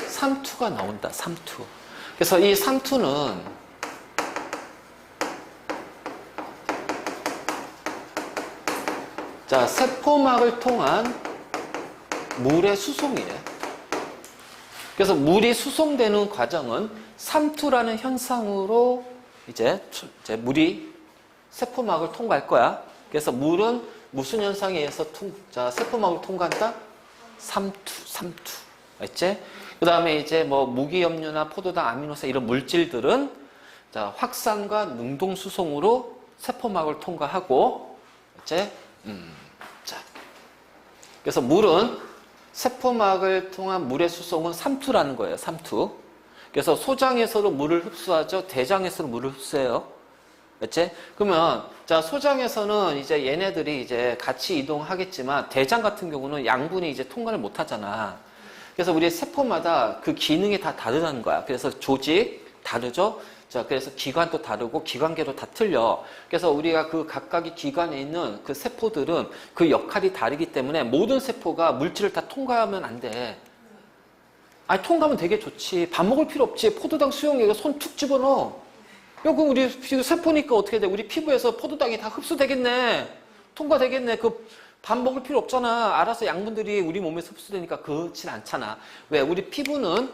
Speaker 1: 삼투가 나온다, 삼투. 그래서 이 삼투는 자, 세포막을 통한 물의 수송이에요. 그래서 물이 수송되는 과정은 삼투라는 현상으로 이제 물이 세포막을 통과할 거야. 그래서 물은 무슨 현상에 의해서 세포막을 통과한다? 삼투. 알지? 그 다음에 이제 뭐 무기염류나 포도당, 아미노산 이런 물질들은 자, 확산과 능동 수송으로 세포막을 통과하고, 알지? 자, 그래서 물은 세포막을 통한 물의 수송은 삼투라는 거예요. 삼투. 그래서 소장에서도 물을 흡수하죠. 대장에서도 물을 흡수해요. 그렇지? 그러면 자, 소장에서는 이제 얘네들이 이제 같이 이동하겠지만 대장 같은 경우는 양분이 이제 통과를 못 하잖아. 그래서 우리 세포마다 그 기능이 다 다르다는 거야. 그래서 조직 다르죠? 자, 그래서 기관도 다르고 기관계도 다 틀려. 그래서 우리가 그 각각의 기관에 있는 그 세포들은 그 역할이 다르기 때문에 모든 세포가 물질을 다 통과하면 안 돼. 아니, 통과하면 되게 좋지. 밥 먹을 필요 없지. 포도당 수용액에 손 툭 집어넣어. 야, 그럼 우리 세포니까 어떻게 돼? 우리 피부에서 포도당이 다 흡수되겠네. 통과되겠네. 그 밥 먹을 필요 없잖아. 알아서 양분들이 우리 몸에 흡수되니까 그렇진 않잖아. 왜? 우리 피부는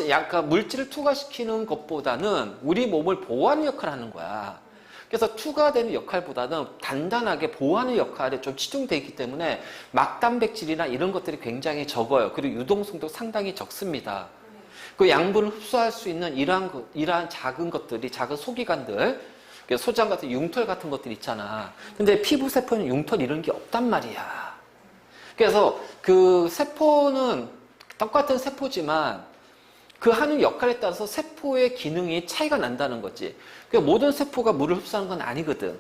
Speaker 1: 약간 물질을 투과시키는 것보다는 우리 몸을 보호하는 역할을 하는 거야. 그래서 투과되는 역할보다는 단단하게 보호하는 역할에 좀 치중되어 있기 때문에 막단백질이나 이런 것들이 굉장히 적어요. 그리고 유동성도 상당히 적습니다. 그 양분을 흡수할 수 있는 이러한 작은 것들이, 작은 소기관들, 소장 같은 융털 같은 것들 있잖아. 근데 피부 세포는 융털 이런 게 없단 말이야. 그래서 그 세포는 똑같은 세포지만 그 하는 역할에 따라서 세포의 기능이 차이가 난다는 거지. 그러니까 모든 세포가 물을 흡수하는 건 아니거든.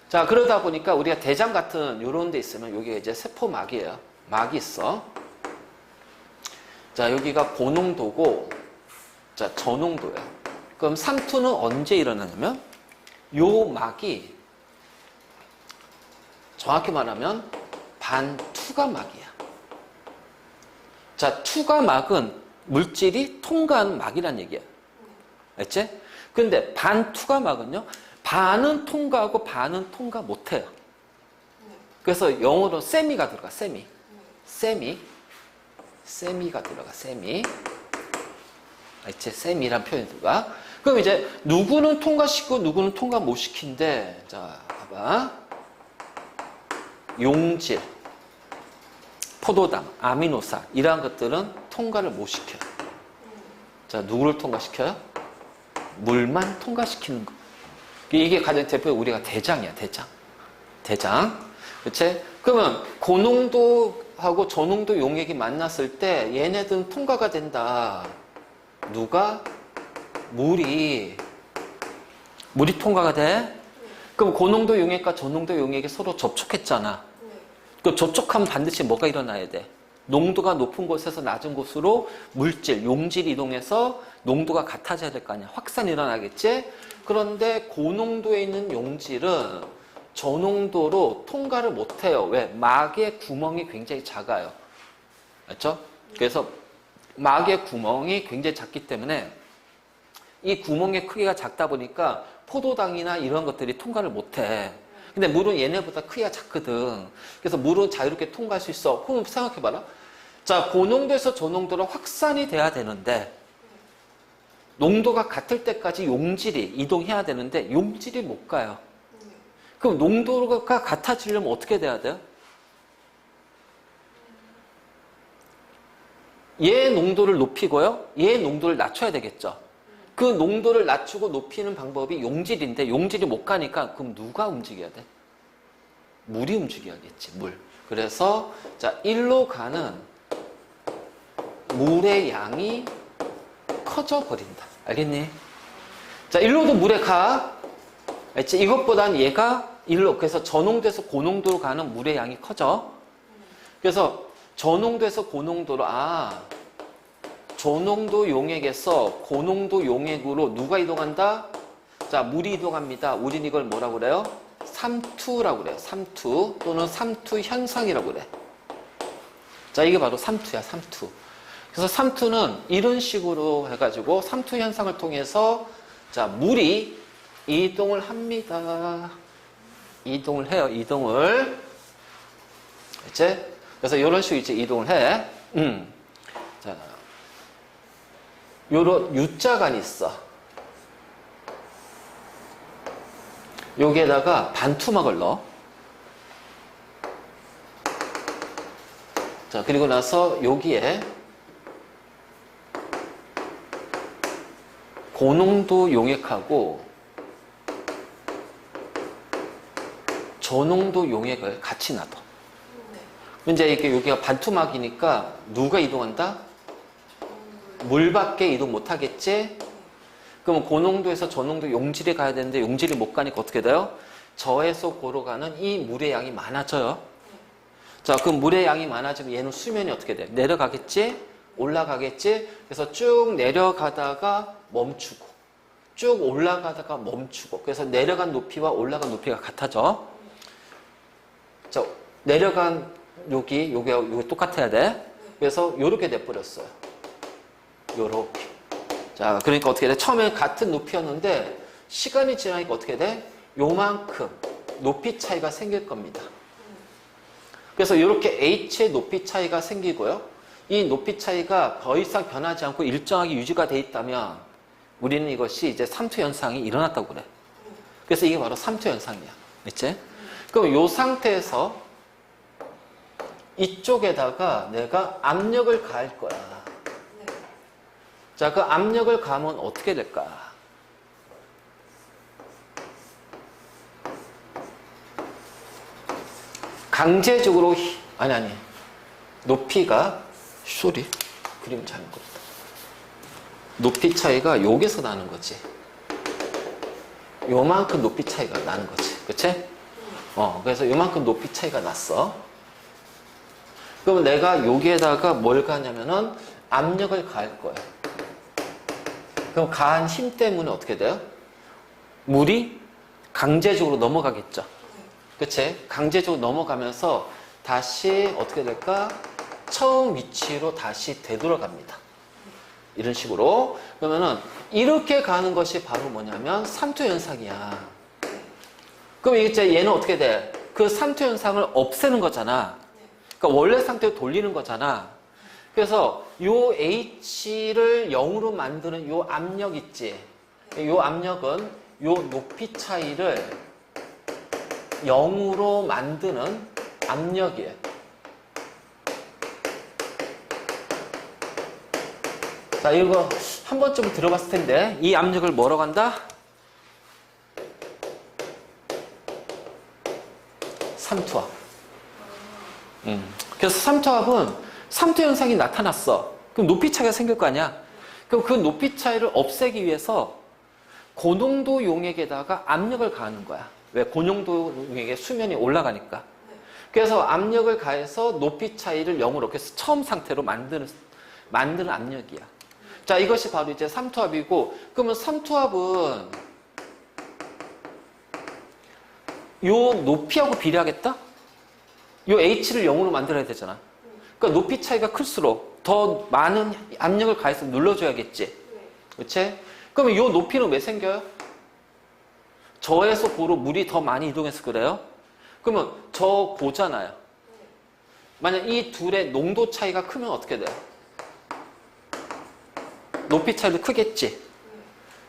Speaker 1: 자, 그러다 보니까 우리가 대장 같은 요런 데 있으면 여기가 이제 세포막이에요. 막이 있어. 자, 여기가 고농도고, 자, 저농도예요. 그럼 삼투는 언제 일어나냐면 요 막이 정확히 말하면 반투과막이야. 자, 투과막은 물질이 통과하는 막이란 얘기야. 알지? 근데 반투과막은요, 반은 통과하고 반은 통과 못해요. 그래서 영어로 세미가 들어가, 세미. 세미가 들어가, 세미. 알지? 세미란 표현이 들어가. 그럼 이제 누구는 통과시키고 누구는 통과 못 시킨데, 자, 봐봐. 용질, 포도당, 아미노산 이러한 것들은 통과를 못 시켜요. 자, 누구를 통과시켜요? 물만 통과시키는 거. 이게 가장 대표 우리가 대장이야, 대장. 그치? 그러면 고농도하고 저농도 용액이 만났을 때 얘네들은 통과가 된다. 누가? 물이 통과가 돼? 그럼 고농도 용액과 저농도 용액이 서로 접촉했잖아. 그 접촉하면 반드시 뭐가 일어나야 돼? 농도가 높은 곳에서 낮은 곳으로 물질, 용질이 이동해서 농도가 같아져야 될 거 아니야. 확산이 일어나겠지? 그런데 고농도에 있는 용질은 저농도로 통과를 못해요. 왜? 막의 구멍이 굉장히 작아요. 맞죠? 그래서 막의 구멍이 굉장히 작기 때문에 이 구멍의 크기가 작다 보니까 포도당이나 이런 것들이 통과를 못해. 근데 물은 얘네보다 크기가 작거든. 그래서 물은 자유롭게 통과할 수 있어. 그럼 생각해봐라. 자, 고농도에서 저농도로 확산이 돼야 되는데 농도가 같을 때까지 용질이 이동해야 되는데 용질이 못 가요. 그럼 농도가 같아지려면 어떻게 돼야 돼요? 얘 농도를 높이고요. 얘 농도를 낮춰야 되겠죠. 그 농도를 낮추고 높이는 방법이 용질인데 용질이 못 가니까 그럼 누가 움직여야 돼? 물이 움직여야겠지, 물. 그래서 자, 1로 가는 물의 양이 커져 버린다. 알겠니? 자, 1로도 물에 가. 알지? 이것보단 얘가 1로, 그래서 저농도에서 고농도로 가는 물의 양이 커져. 그래서 저농도에서 고농도로, 저농도 용액에서 고농도 용액으로 누가 이동한다? 자, 물이 이동합니다. 우린 이걸 뭐라고 그래요? 삼투라고 그래요. 삼투 또는 삼투 현상이라고 그래. 자, 이게 바로 삼투야, 삼투. 그래서 삼투는 이런 식으로 해가지고 삼투 현상을 통해서 자, 물이 이동을 합니다. 이동을 해요, 이동을. 이제 그래서 이런 식으로 이제 이동을 해. 자, 요런 U자간이 있어. 여기에다가 반투막을 넣어. 자, 그리고 나서 여기에 고농도 용액하고 저농도 용액을 같이 놔둬. 이제 이게 여기가 반투막이니까 누가 이동한다? 물밖에 이동 못 하겠지? 그럼 고농도에서 저농도 용질이 가야 되는데 용질이 못 가니까 어떻게 돼요? 저에서 고로 가는 이 물의 양이 많아져요. 자, 그럼 물의 양이 많아지면 얘는 수면이 어떻게 돼? 내려가겠지? 올라가겠지? 그래서 쭉 내려가다가 멈추고, 쭉 올라가다가 멈추고, 그래서 내려간 높이와 올라간 높이가 같아져. 자, 내려간 여기 똑같아야 돼. 그래서 요렇게 돼버렸어요. 요렇게. 자, 그러니까 어떻게 돼? 처음에 같은 높이였는데, 시간이 지나니까 어떻게 돼? 요만큼 높이 차이가 생길 겁니다. 그래서 이렇게 h의 높이 차이가 생기고요. 이 높이 차이가 더 이상 변하지 않고 일정하게 유지가 돼 있다면 우리는 이것이 이제 삼투 현상이 일어났다고 그래. 그래서 이게 바로 삼투 현상이야. 그치? 그럼 이 상태에서 이쪽에다가 내가 압력을 가할 거야. 자, 그 압력을 가하면 어떻게 될까? 강제적으로 아니 높이가 소리 그림 잘못 그렸다. 높이 차이가 여기서 나는 거지. 요만큼 높이 차이가 나는 거지. 그치? 그래서 요만큼 높이 차이가 났어. 그럼 내가 여기에다가 뭘 가냐면은 압력을 가할 거야. 그럼 가한 힘 때문에 어떻게 돼요? 물이 강제적으로 넘어가겠죠. 그치? 강제적으로 넘어가면서 다시 어떻게 될까? 처음 위치로 다시 되돌아갑니다. 이런 식으로. 그러면은 이렇게 가는 것이 바로 뭐냐면 삼투 현상이야. 그럼 이제 얘는 어떻게 돼? 그 삼투 현상을 없애는 거잖아. 그러니까 원래 상태로 돌리는 거잖아. 그래서 요 H를 0으로 만드는 요 압력 있지? 요 압력은 요 높이 차이를 0으로 만드는 압력이에요. 자, 이거 한 번쯤 들어봤을 텐데, 이 압력을 뭐라고 한다? 삼투압. 그래서 삼투압은 삼투 현상이 나타났어. 그럼 높이 차이가 생길 거 아니야? 그럼 그 높이 차이를 없애기 위해서 고농도 용액에다가 압력을 가하는 거야. 왜? 고농도 용액의 수면이 올라가니까. 그래서 압력을 가해서 높이 차이를 0으로, 그래서 처음 상태로 만드는 압력이야. 자, 이것이 바로 이제 삼투압이고, 그러면 삼투압은 요 높이하고 비례하겠다? 요 H를 0으로 만들어야 되잖아. 그러니까 높이 차이가 클수록 더 많은 압력을 가해서 눌러줘야겠지. 그치? 그러면 요 높이는 왜 생겨요? 저에서 고로 물이 더 많이 이동해서 그래요? 그러면 저 고잖아요. 만약 이 둘의 농도 차이가 크면 어떻게 돼요? 높이 차이도 크겠지.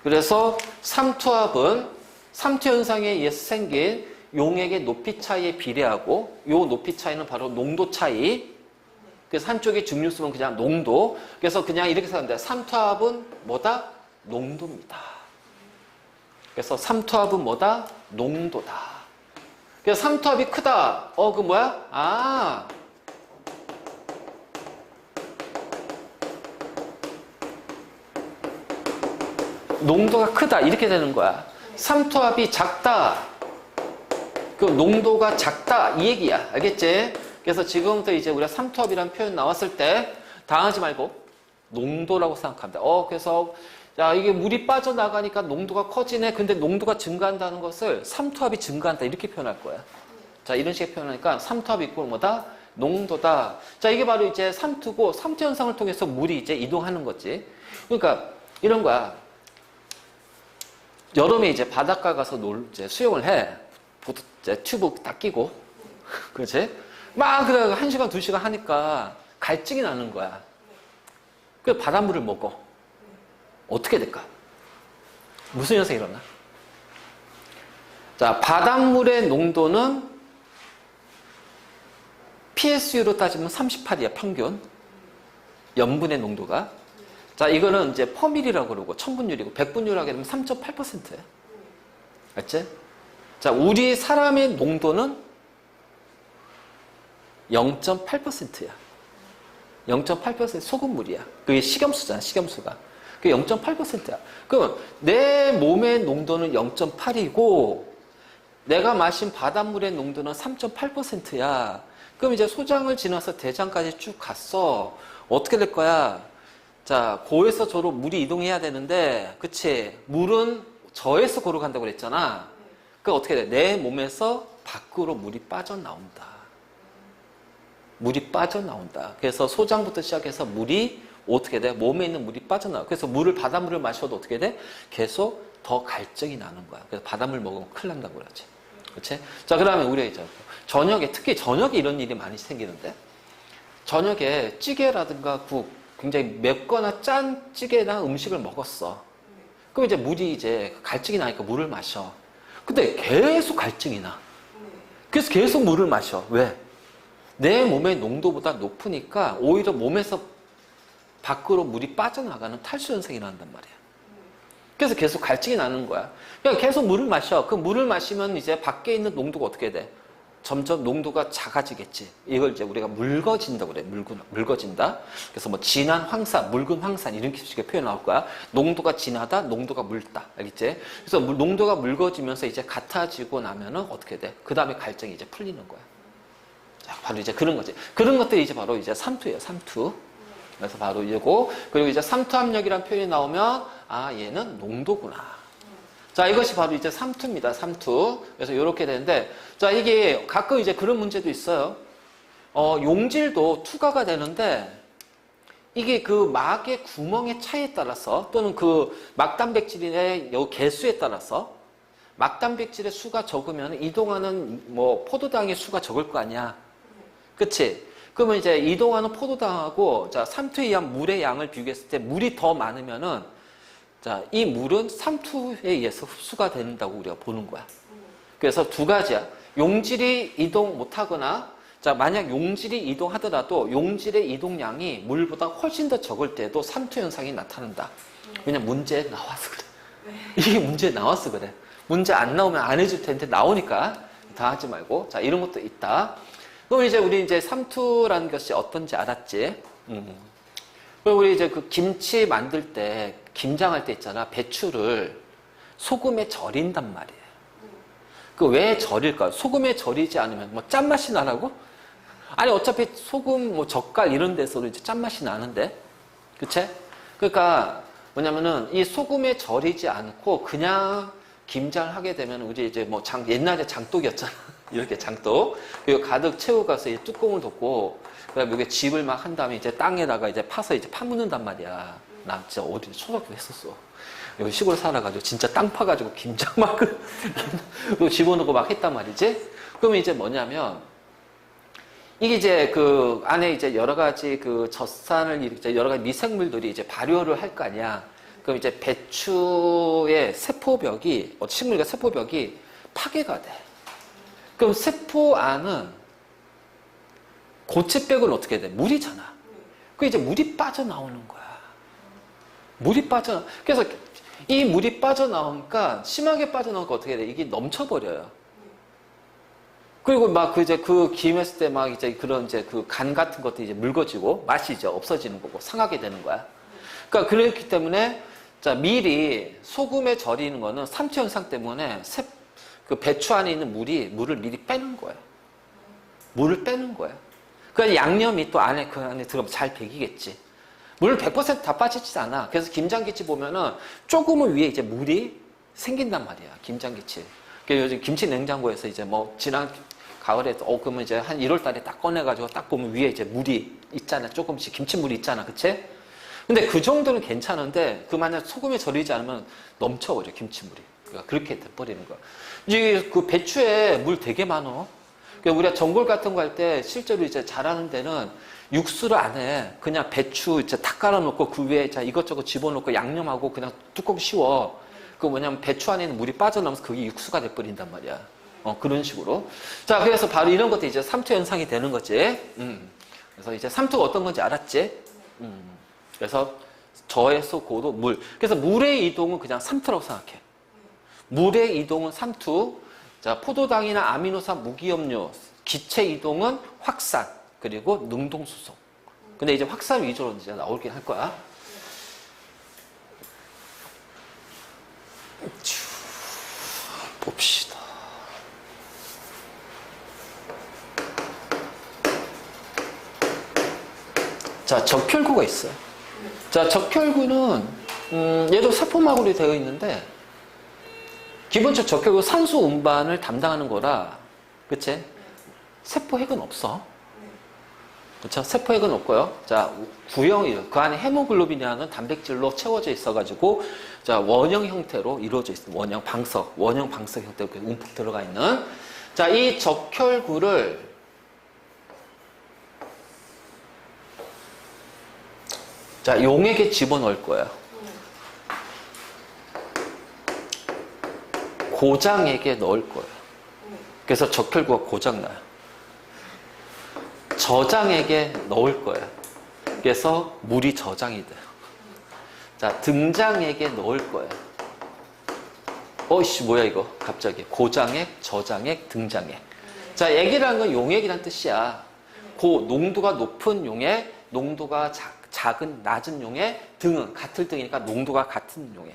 Speaker 1: 그래서 삼투압은 삼투 현상에 의해서 생긴 용액의 높이 차이에 비례하고 요 높이 차이는 바로 농도 차이. 그래서 한쪽이 중류수면 그냥 농도. 그래서 그냥 이렇게 생각합니다. 삼투압은 뭐다? 농도입니다. 그래서 삼투압은 뭐다? 농도다. 그래서 삼투압이 크다. 그 뭐야? 농도가 크다. 이렇게 되는 거야. 삼투압이 작다. 그 농도가 작다. 이 얘기야. 알겠지? 그래서 지금부터 이제 우리가 삼투압이라는 표현 나왔을 때 당하지 말고 농도라고 생각합니다. 그래서 야, 이게 물이 빠져나가니까 농도가 커지네. 근데 농도가 증가한다는 것을 삼투압이 증가한다. 이렇게 표현할 거야. 자, 이런 식의 표현하니까 삼투압이 있고 뭐다? 농도다. 자, 이게 바로 이제 삼투고 삼투 현상을 통해서 물이 이제 이동하는 거지. 그러니까 이런 거야. 여름에 이제 바닷가 가서 이제 수영을 해. 이제 튜브 딱 끼고. 그렇지? 막 그래 1시간, 2시간 하니까 갈증이 나는 거야. 그 바닷물을 먹어. 어떻게 될까? 무슨 현상이 일어나? 자, 바닷물의 농도는 PSU로 따지면 38이야, 평균. 염분의 농도가. 자, 이거는 이제 퍼밀이라고 그러고, 천분율이고, 백분율하게 되면 3.8%예요. 알지? 자, 우리 사람의 농도는 0.8%야. 0.8% 소금물이야. 그게 식염수잖아, 식염수가. 그게 0.8%야. 그럼 내 몸의 농도는 0.8이고, 내가 마신 바닷물의 농도는 3.8%야. 그럼 이제 소장을 지나서 대장까지 쭉 갔어. 어떻게 될 거야? 자, 고에서 저로 물이 이동해야 되는데, 그치? 물은 저에서 고로 간다고 그랬잖아. 그러니까 어떻게 돼? 내 몸에서 밖으로 물이 빠져나온다. 물이 빠져나온다. 그래서 소장부터 시작해서 물이 어떻게 돼? 몸에 있는 물이 빠져나와. 그래서 바닷물을 마셔도 어떻게 돼? 계속 더 갈증이 나는 거야. 그래서 바닷물 먹으면 큰일 난다고 그러지. 그치? 자, 그 다음에 우리가 이제 저녁에, 특히 저녁에 이런 일이 많이 생기는데, 저녁에 찌개라든가 국, 굉장히 맵거나 짠 찌개나 음식을 먹었어. 그럼 이제 물이 이제 갈증이 나니까 물을 마셔. 근데 계속 갈증이 나. 그래서 계속 물을 마셔. 왜? 내 몸의 농도보다 높으니까 오히려 몸에서 밖으로 물이 빠져나가는 탈수 현상이 난단 말이야. 그래서 계속 갈증이 나는 거야. 그냥 계속 물을 마셔. 그 물을 마시면 이제 밖에 있는 농도가 어떻게 돼? 점점 농도가 작아지겠지. 이걸 이제 우리가 묽어진다고 그래. 묽어진다. 그래서 뭐 진한 황산, 묽은 황산 이런 식의 표현 나올 거야. 농도가 진하다, 농도가 묽다. 알겠지? 그래서 농도가 묽어지면서 이제 같아지고 나면은 어떻게 돼? 그 다음에 갈증이 이제 풀리는 거야. 자, 바로 이제 그런 거지. 그런 것들이 이제 바로 이제 삼투예요. 삼투. 그래서 바로 이거고, 그리고 이제 삼투압력이라는 표현이 나오면 아, 얘는 농도구나. 자, 이것이 바로 이제 삼투입니다. 삼투. 그래서 이렇게 되는데, 자, 이게 가끔 이제 그런 문제도 있어요. 용질도 투과가 되는데, 이게 그 막의 구멍의 차이에 따라서, 또는 그 막단백질의 개수에 따라서, 막단백질의 수가 적으면 이동하는 뭐 포도당의 수가 적을 거 아니야. 그치? 그러면 이제 이동하는 포도당하고, 자, 삼투에 의한 물의 양을 비교했을 때 물이 더 많으면은, 자, 이 물은 삼투에 의해서 흡수가 된다고 우리가 보는 거야. 그래서 두 가지야. 용질이 이동 못하거나, 자, 만약 용질이 이동하더라도 용질의 이동량이 물보다 훨씬 더 적을 때도 삼투 현상이 나타난다. 왜냐면 문제에 나와서 그래. 이게 문제에 나와서 그래. 문제 안 나오면 안 해줄 텐데 나오니까 다 하지 말고. 자, 이런 것도 있다. 그럼 이제 우리 이제 삼투라는 것이 어떤지 알았지? 그리고 우리 이제 그 김치 만들 때, 김장할 때 있잖아. 배추를 소금에 절인단 말이에요. 그 왜 절일까? 소금에 절이지 않으면 뭐 짠맛이 나라고? 아니, 어차피 소금, 뭐 젓갈 이런 데서도 이제 짠맛이 나는데. 그치? 그러니까 뭐냐면은 이 소금에 절이지 않고 그냥 김장을 하게 되면 우리 이제 뭐 옛날에 장독이었잖아. 이렇게 장독. 그리고 가득 채우고 가서 이 뚜껑을 덮고 그다음에 여기 집을 막 한 다음에 이제 땅에다가 이제 파서 이제 파묻는단 말이야. 나 진짜 어디 초등학교 했었어. 여기 시골 살아가지고 진짜 땅 파가지고 김장 막 그리고 집어넣고 막 했단 말이지. 그러면 이제 뭐냐면 이게 이제 그 안에 이제 여러 가지 그 젖산을 이제 여러 가지 미생물들이 이제 발효를 할 거 아니야. 그럼 이제 배추의 세포벽이 식물과 세포벽이 파괴가 돼. 그럼 세포 안은 고체벽은 어떻게 돼? 물이잖아. 그 이제 물이 빠져나오는 거야. 물이 그래서 이 물이 빠져나오니까 심하게 빠져나오니까 어떻게 돼? 이게 넘쳐버려요. 그리고 막 이제 그 김했을 때 막 이제 그런 이제 그 간 같은 것도 이제 묽어지고 맛이 이제 없어지는 거고 상하게 되는 거야. 그러니까 그렇기 때문에 자, 미리 소금에 절이는 거는 삼투 현상 때문에 그 배추 안에 있는 물을 미리 빼는 거예요. 물을 빼는 거예요. 그러니까 양념이 또 그 안에 들어가면 잘 배기겠지. 물은 100% 다 빠지지 않아. 그래서 김장김치 보면은 조금은 위에 이제 물이 생긴단 말이야. 김장김치. 그래서 요즘 김치 냉장고에서 이제 뭐 지난 가을에 그러면 이제 한 1월 달에 딱 꺼내가지고 딱 보면 위에 이제 물이 있잖아. 조금씩 김치물이 있잖아. 그치? 근데 그 정도는 괜찮은데 그 만약 소금에 절이지 않으면 넘쳐버려. 김치물이. 그러니까 그렇게 돼버리는 거야. 이게 그 배추에 물 되게 많어. 그러니까 우리가 전골 같은 거 할 때 실제로 이제 잘하는 데는 육수를 안 해. 그냥 배추 이제 다 깔아놓고 그 위에 이것저것 집어넣고 양념하고 그냥 뚜껑 씌워. 그 뭐냐면 배추 안에 있는 물이 빠져나오면서 그게 육수가 돼버린단 말이야. 그런 식으로. 자, 그래서 바로 이런 것도 이제 삼투 현상이 되는 거지. 그래서 이제 삼투가 어떤 건지 알았지? 그래서 저에서 고도 물. 그래서 물의 이동은 그냥 삼투라고 생각해. 물의 이동은 삼투. 자, 포도당이나 아미노산, 무기염료, 기체 이동은 확산, 그리고 능동수송. 근데 이제 확산 위주로 이제 나오긴 할 거야. 봅시다. 자, 적혈구가 있어요. 자, 적혈구는 얘도 세포막으로 되어 있는데 기본적으로 적혈구 산소 운반을 담당하는 거라, 그치? 세포핵은 없어. 그쵸? 세포핵은 없고요. 자, 구형이에요. 그 안에 헤모글로빈이라는 단백질로 채워져 있어가지고, 자, 원형 형태로 이루어져 있습니다. 원형 방석 형태로 움푹 들어가 있는. 자, 이 적혈구를 자, 용액에 집어넣을 거예요. 고장액에 넣을 거예요. 그래서 적혈구가 고장나요. 저장액에 넣을 거예요. 그래서 물이 저장이 돼요. 자, 등장액에 넣을 거예요. 어이씨, 뭐야 이거 갑자기. 고장액, 저장액, 등장액. 자, 액이라는 건 용액이란 뜻이야. 고 농도가 높은 용액, 농도가 작은 낮은 용액, 등은 같을 등이니까 농도가 같은 용액.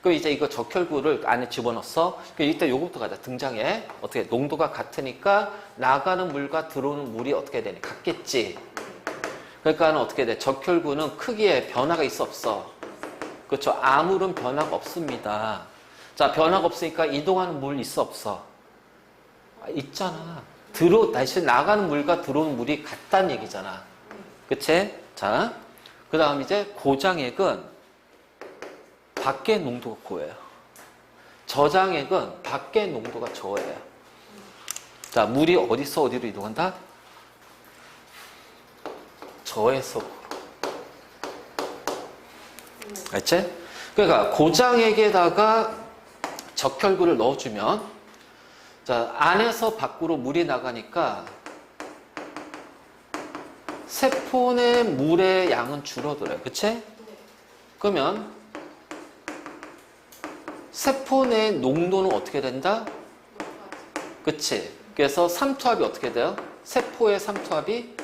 Speaker 1: 그럼 이제 이거 적혈구를 안에 집어넣었어. 이때 요거부터 가자. 등장액. 어떻게 농도가 같으니까 나가는 물과 들어오는 물이 어떻게 되니? 같겠지. 그러니까 어떻게 돼? 적혈구는 크기에 변화가 있어 없어? 그렇죠. 아무런 변화가 없습니다. 자, 변화가 없으니까 이동하는 물 있어 없어? 있잖아. 다시 나가는 물과 들어오는 물이 같다는 얘기잖아. 그치? 자, 그 다음 이제 고장액은 밖의 농도가 고해요. 저장액은 밖의 농도가 저해요. 자, 물이 어디서 어디로 이동한다? 저에서. 알지? 그러니까 고장액에다가 적혈구를 넣어주면, 자, 안에서 밖으로 물이 나가니까 세포 내 물의 양은 줄어들어요. 그치? 그러면 세포 내 농도는 어떻게 된다? 그치? 그래서 삼투압이 어떻게 돼요? 세포의 삼투압이?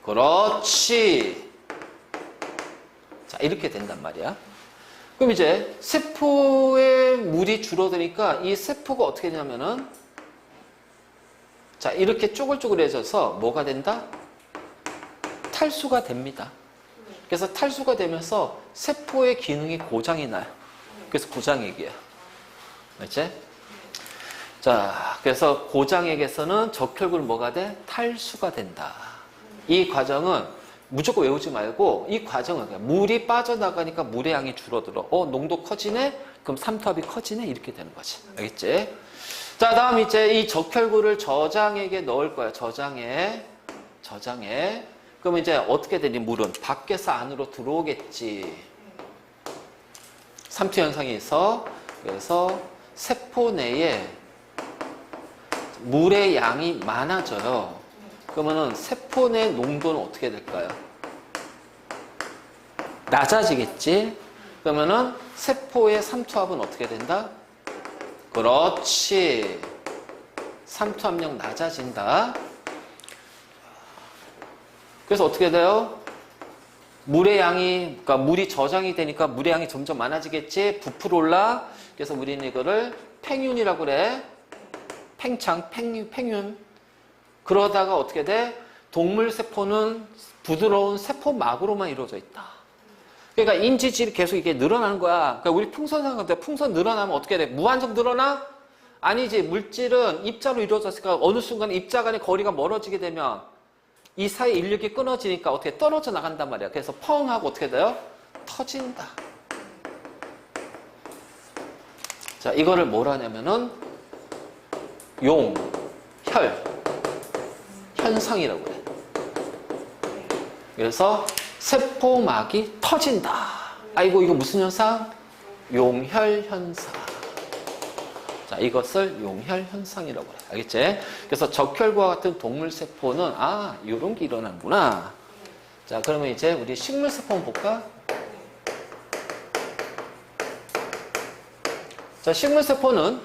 Speaker 1: 그렇지. 자, 이렇게 된단 말이야. 그럼 이제 세포의 물이 줄어드니까 이 세포가 어떻게 되냐면은, 자, 이렇게 쪼글쪼글해져서 뭐가 된다? 탈수가 됩니다. 그래서 탈수가 되면서 세포의 기능이 고장이 나요. 그래서 고장액이에요. 알지? 자, 그래서 고장액에서는 적혈구는 뭐가 돼? 탈수가 된다. 이 과정은 무조건 외우지 말고, 이 과정은 그냥 물이 빠져나가니까 물의 양이 줄어들어. 농도 커지네? 그럼 삼투압이 커지네? 이렇게 되는 거지. 알겠지? 자, 다음 이제 이 적혈구를 저장액에 넣을 거야. 저장액. 그럼 이제 어떻게 되니? 물은 밖에서 안으로 들어오겠지. 삼투 현상이 있어. 그래서 세포 내에 물의 양이 많아져요. 그러면은 세포 내 농도는 어떻게 될까요? 낮아지겠지? 그러면은 세포의 삼투압은 어떻게 된다? 그렇지. 삼투압력 낮아진다. 그래서 어떻게 돼요? 물의 양이, 그러니까 물이 저장이 되니까 물의 양이 점점 많아지겠지? 부풀어 올라. 그래서 우리는 이거를 팽윤이라고 그래. 팽윤. 그러다가 어떻게 돼? 동물 세포는 부드러운 세포막으로만 이루어져 있다. 그러니까 인지질이 계속 이게 늘어나는 거야. 그러니까 우리 풍선 생각할 때 풍선 늘어나면 어떻게 돼? 무한정 늘어나? 아니지. 물질은 입자로 이루어졌으니까 어느 순간 입자 간의 거리가 멀어지게 되면 이 사이 인력이 끊어지니까 어떻게 떨어져 나간단 말이야. 그래서 펑 하고 어떻게 돼요? 터진다. 자, 이거를 뭐라 하냐면은 현상이라고 그래. 그래서 세포막이 터진다. 아이고, 이거 무슨 현상? 용혈 현상. 자, 이것을 용혈 현상이라고 그래. 알겠지? 그래서 적혈구와 같은 동물 세포는 이런 게 일어나는구나. 자, 그러면 이제 우리 식물 세포 한번 볼까? 자, 식물 세포는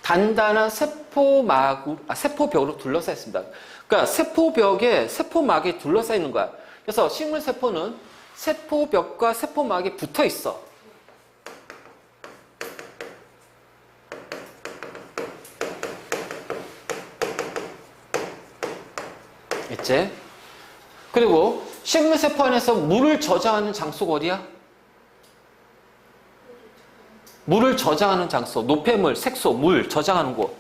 Speaker 1: 단단한 세포벽으로 둘러싸여 있습니다. 그러니까 세포벽에 세포막이 둘러싸여 있는 거야. 그래서 식물 세포는 세포벽과 세포막이 붙어 있어. 있지? 그리고 식물세포 안에서 물을 저장하는 장소가 어디야? 물을 저장하는 장소, 노폐물, 색소, 물 저장하는 곳.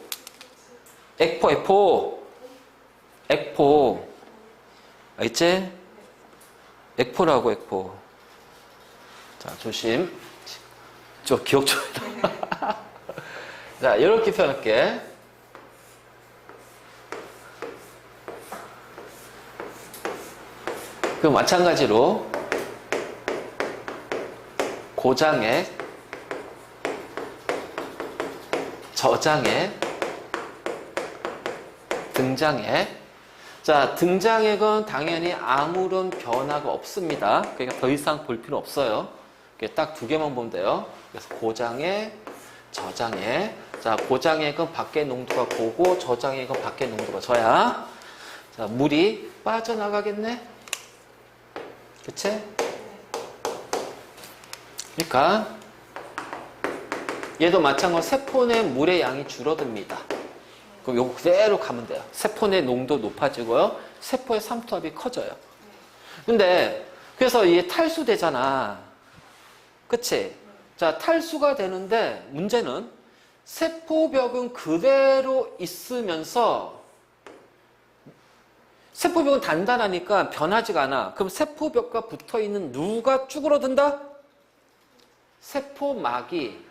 Speaker 1: 액포. 알겠지? 액포라고, 액포. 자, 조심. 저 기억 좀 해라. 자, 이렇게 표현할게. 그 마찬가지로 고장액, 저장액, 등장액. 자, 등장액은 당연히 아무런 변화가 없습니다. 그러니까 더 이상 볼 필요 없어요. 딱 두 개만 보면 돼요. 그래서 고장액, 저장액. 자, 고장액은 밖에 농도가 고고 저장액은 밖에 농도가 저야. 자, 물이 빠져나가겠네. 그치? 그러니까 얘도 마찬가지로 세포 내 물의 양이 줄어듭니다. 그럼 요거 그대로 가면 돼요. 세포 내 농도 높아지고요. 세포의 삼투압이 커져요. 근데 그래서 이게 탈수되잖아. 그치? 자, 탈수가 되는데 문제는 세포벽은 그대로 있으면서 세포벽은 단단하니까 변하지가 않아. 그럼 세포벽과 붙어있는 누가 쭈그러든다? 세포막이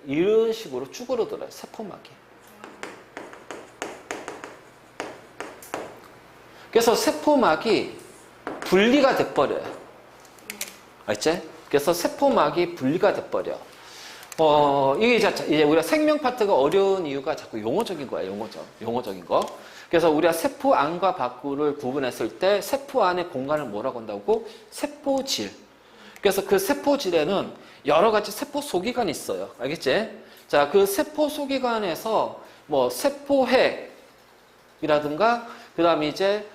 Speaker 1: 이런 식으로 쭈그러들어요. 세포막이. 그래서 세포막이 분리가 돼버려요. 알지? 그래서 세포막이 분리가 돼버려. 이게 이제 우리가 생명 파트가 어려운 이유가 자꾸 용어적인 거야. 용어적인 거. 그래서 우리가 세포 안과 밖을 구분했을 때 세포 안의 공간을 뭐라고 한다고? 세포질. 그래서 그 세포질에는 여러 가지 세포 소기관이 있어요. 알겠지? 자, 그 세포 소기관에서 뭐 세포핵이라든가 그 다음에 이제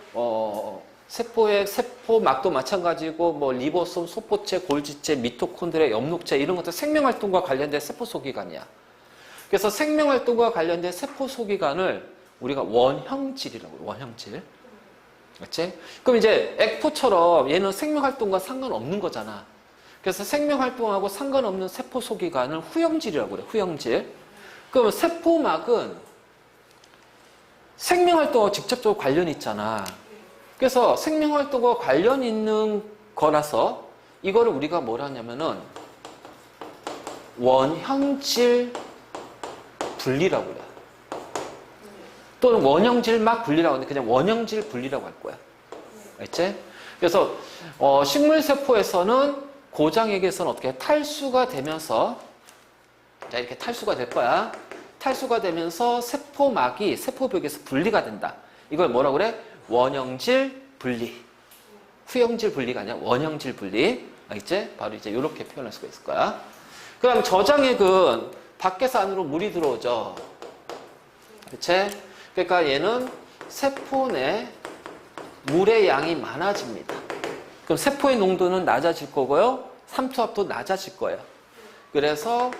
Speaker 1: 세포핵, 세포막도 마찬가지고 뭐 리보솜, 소포체, 골지체, 미토콘드리아, 엽록체 이런 것들 생명활동과 관련된 세포 소기관이야. 그래서 생명활동과 관련된 세포 소기관을 우리가 원형질이라고 해요. 원형질. 맞지? 그럼 이제 액포처럼 얘는 생명활동과 상관없는 거잖아. 그래서 생명활동하고 상관없는 세포 소기관을 후형질이라고 그래. 후형질. 그럼 세포막은 생명활동하고 직접적으로 관련이 있잖아. 그래서 생명활동과 관련 있는 거라서 이거를 우리가 뭐라 하냐면은 원형질 분리라고 그래. 또는 원형질막 분리라고 하는데 그냥 원형질 분리라고 할 거야. 알지? 그래서 식물세포에서는 고장액에서는 어떻게 탈수가 되면서 자 이렇게 탈수가 될 거야. 탈수가 되면서 세포막이 세포벽에서 분리가 된다. 이걸 뭐라고 그래? 원형질 분리. 후형질 분리가 아니라 원형질 분리. 알겠지? 바로 이제 이렇게 표현할 수가 있을 거야. 그 다음 저장액은 밖에서 안으로 물이 들어오죠. 그치? 그러니까 얘는 세포 내 물의 양이 많아집니다. 그럼 세포의 농도는 낮아질 거고요. 삼투압도 낮아질 거예요. 그래서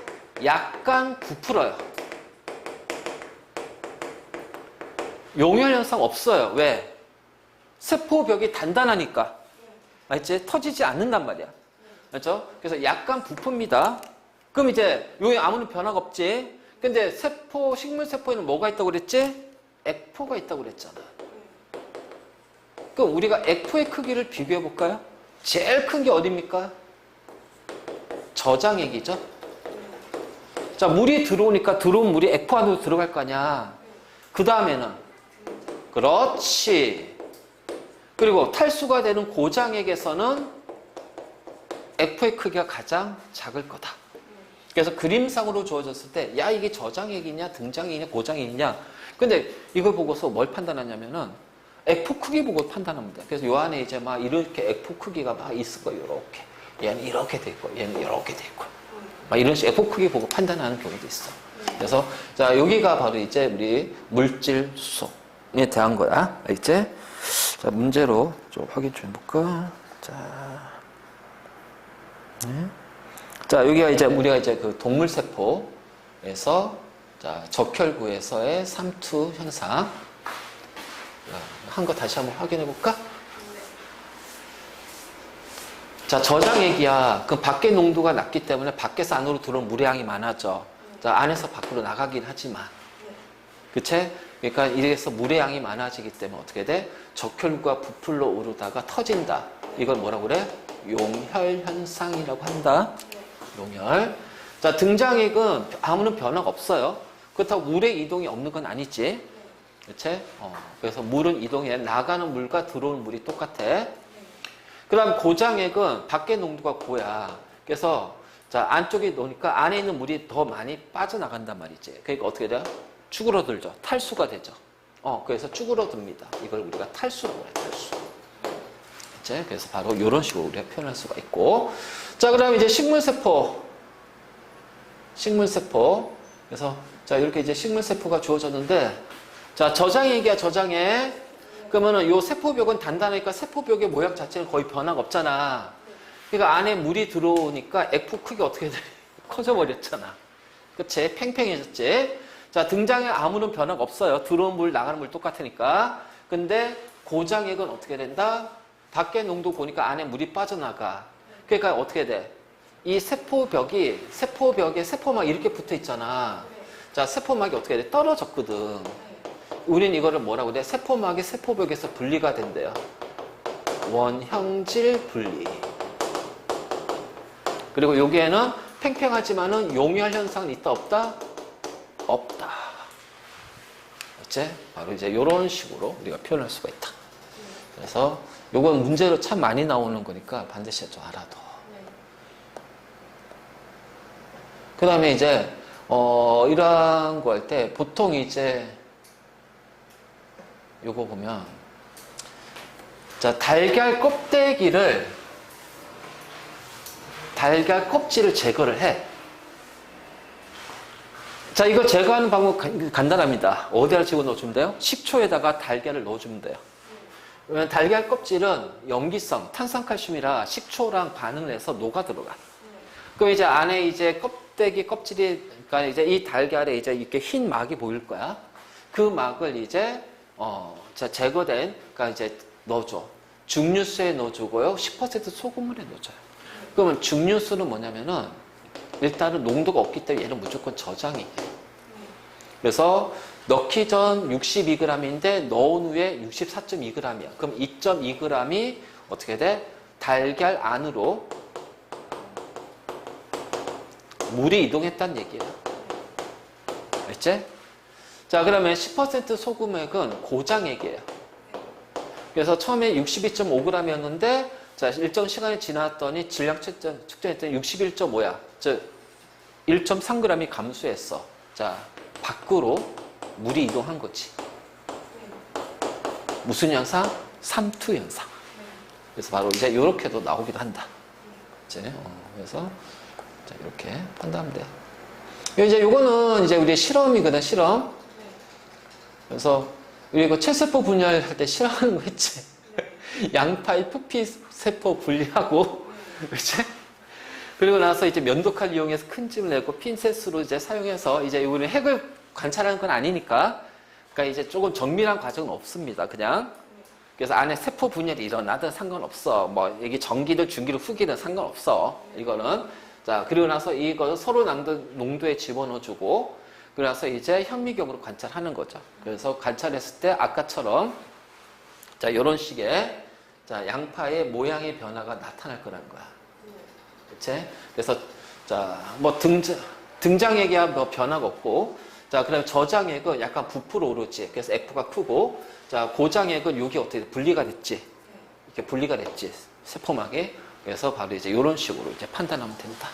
Speaker 1: 약간 부풀어요. 용혈 현상 없어요. 왜? 세포벽이 단단하니까. 알지? 터지지 않는단 말이야. 그렇죠? 그래서 약간 부풉니다. 그럼 이제 용에 아무런 변화가 없지. 근데 세포, 식물세포에는 뭐가 있다고 그랬지? 액포가 있다고 그랬잖아. 그럼 우리가 액포의 크기를 비교해 볼까요? 제일 큰 게 어디입니까? 저장액이죠. 자, 물이 들어오니까 들어온 물이 액포 안으로 들어갈 거 아니야. 그 다음에는 그렇지. 그리고 탈수가 되는 고장액에서는 액포의 크기가 가장 작을 거다. 그래서 그림상으로 주어졌을 때, 야, 이게 저장액이냐, 등장액이냐, 고장액이냐. 근데 이걸 보고서 뭘 판단하냐면은, 액포 크기 보고 판단하면 돼. 그래서 요 안에 이제 막 이렇게 액포 크기가 막 있을 거예요, 이렇게. 얘는 이렇게 돼 있고, 얘는 이렇게 돼 있고. 막 이런 식으로 액포 크기 보고 판단하는 경우도 있어. 그래서, 자, 여기가 바로 이제 우리 물질 수송에 대한 거야. 알겠지? 자, 문제로 좀 확인 좀 해볼까? 자. 네. 자, 여기가 이제 우리가 이제 그 동물세포에서 자, 적혈구에서의 삼투 현상 한 거 다시 한번 확인해 볼까? 자, 저장액이야. 그 밖의 농도가 낮기 때문에 밖에서 안으로 들어온 물의 양이 많아져. 자, 안에서 밖으로 나가긴 하지만. 그치? 그러니까 이래서 물의 양이 많아지기 때문에 어떻게 돼? 적혈구가 부풀러 오르다가 터진다. 이걸 뭐라고 그래? 용혈 현상이라고 한다. 용혈. 자, 등장액은 아무런 변화가 없어요. 그렇다고 물의 이동이 없는 건 아니지. 그치? 그래서 물은 이동해. 나가는 물과 들어오는 물이 똑같아. 그 다음 고장액은 밖의 농도가 고야. 그래서 자, 안쪽에 놓으니까 안에 있는 물이 더 많이 빠져나간단 말이지. 그러니까 어떻게 돼요? 쭈그러들죠. 탈수가 되죠. 그래서 쭈그러듭니다. 이걸 우리가 탈수라고 해요. 탈수. 그치? 그래서 바로 이런 식으로 우리가 표현할 수가 있고. 자, 그 다음에 이제 식물세포. 식물세포. 그래서 자, 이렇게 이제 식물세포가 주어졌는데, 자, 저장액이야, 저장액. 그러면은 요 세포벽은 단단하니까 세포벽의 모양 자체는 거의 변화가 없잖아. 그러니까 안에 물이 들어오니까 액부 크기 어떻게 돼? 커져버렸잖아. 그치? 팽팽해졌지? 자, 등장에 아무런 변화가 없어요. 들어온 물, 나가는 물 똑같으니까. 근데 고장액은 어떻게 된다? 밖에 농도 보니까 안에 물이 빠져나가. 그러니까 어떻게 돼? 이 세포벽에 세포막이 이렇게 붙어 있잖아. 자, 세포막이 어떻게 돼? 떨어졌거든. 우린 이거를 뭐라고 돼? 세포막이 세포벽에서 분리가 된대요. 원형질 분리. 그리고 여기에는 팽팽하지만은 용혈 현상은 있다 없다? 없다. 그치? 바로 이제 이런 식으로 우리가 표현할 수가 있다. 그래서 요건 문제로 참 많이 나오는 거니까 반드시 좀 알아둬. 그 다음에 이제 이러한 거 할 때 보통 이제 요거 보면 자, 달걀 껍질을 제거를 해. 자, 이걸 제거하는 방법 간단합니다. 어디다 집어넣어주면 돼요? 식초에다가 달걀을 넣어주면 돼요. 왜냐면 달걀 껍질은 염기성, 탄산칼슘이라 식초랑 반응을 해서 녹아 들어가. 그럼 이제 안에 이제 껍질이, 그러니까 이제 이 달걀에 이제 이렇게 흰 막이 보일 거야. 그 막을 이제 자, 제거된, 그러니까 이제 넣어줘. 증류수에 넣어주고요. 10% 소금물에 넣어줘요. 그러면 증류수는 뭐냐면은 일단은 농도가 없기 때문에 얘는 무조건 저장이 돼. 그래서 넣기 전 62g인데 넣은 후에 64.2g이야. 그럼 2.2g이 어떻게 돼? 달걀 안으로 물이 이동했다는 얘기야. 알지? 자, 그러면 10% 소금액은 고장액이에요. 그래서 처음에 62.5g이었는데 자, 일정 시간이 지났더니 질량 측정했더니 61.5야. 즉 1.3g이 감소했어. 자, 밖으로 물이 이동한 거지. 무슨 현상? 삼투 현상. 그래서 바로 이제 이렇게도 나오기도 한다. 이제 그래서 자, 이렇게 판단하면 돼. 이제 요거는 이제 우리 실험이거든, 실험. 그래서 우리 이거 체세포 분열할 때 실험하는 거 있지. 양파의 표피세포 분리하고, 그치? 그리고 나서 이제 면도칼 이용해서 큰 찜을 내고 핀셋으로 이제 사용해서 이제 우리 핵을 관찰하는 건 아니니까, 그러니까 이제 조금 정밀한 과정은 없습니다. 그냥. 그래서 안에 세포 분열이 일어나든 상관없어. 뭐, 이게 전기든 중기든 후기든 상관없어. 이거는. 자, 그리고 나서 이거 서로 농도에 집어넣어주고, 그리고 나서 이제 현미경으로 관찰하는 거죠. 그래서 관찰했을 때 아까처럼, 자, 요런 식의, 자, 양파의 모양의 변화가 나타날 거라는 거야. 그치? 그래서, 자, 뭐 등장액이야 뭐 변화가 없고, 자, 그다음에 저장액은 약간 부풀어 오르지. 그래서 F가 크고, 자, 고장액은 여기 어떻게 분리가 됐지. 이렇게 분리가 됐지. 세포막에. 그래서 바로 이제 이런 식으로 이제 판단하면 된다.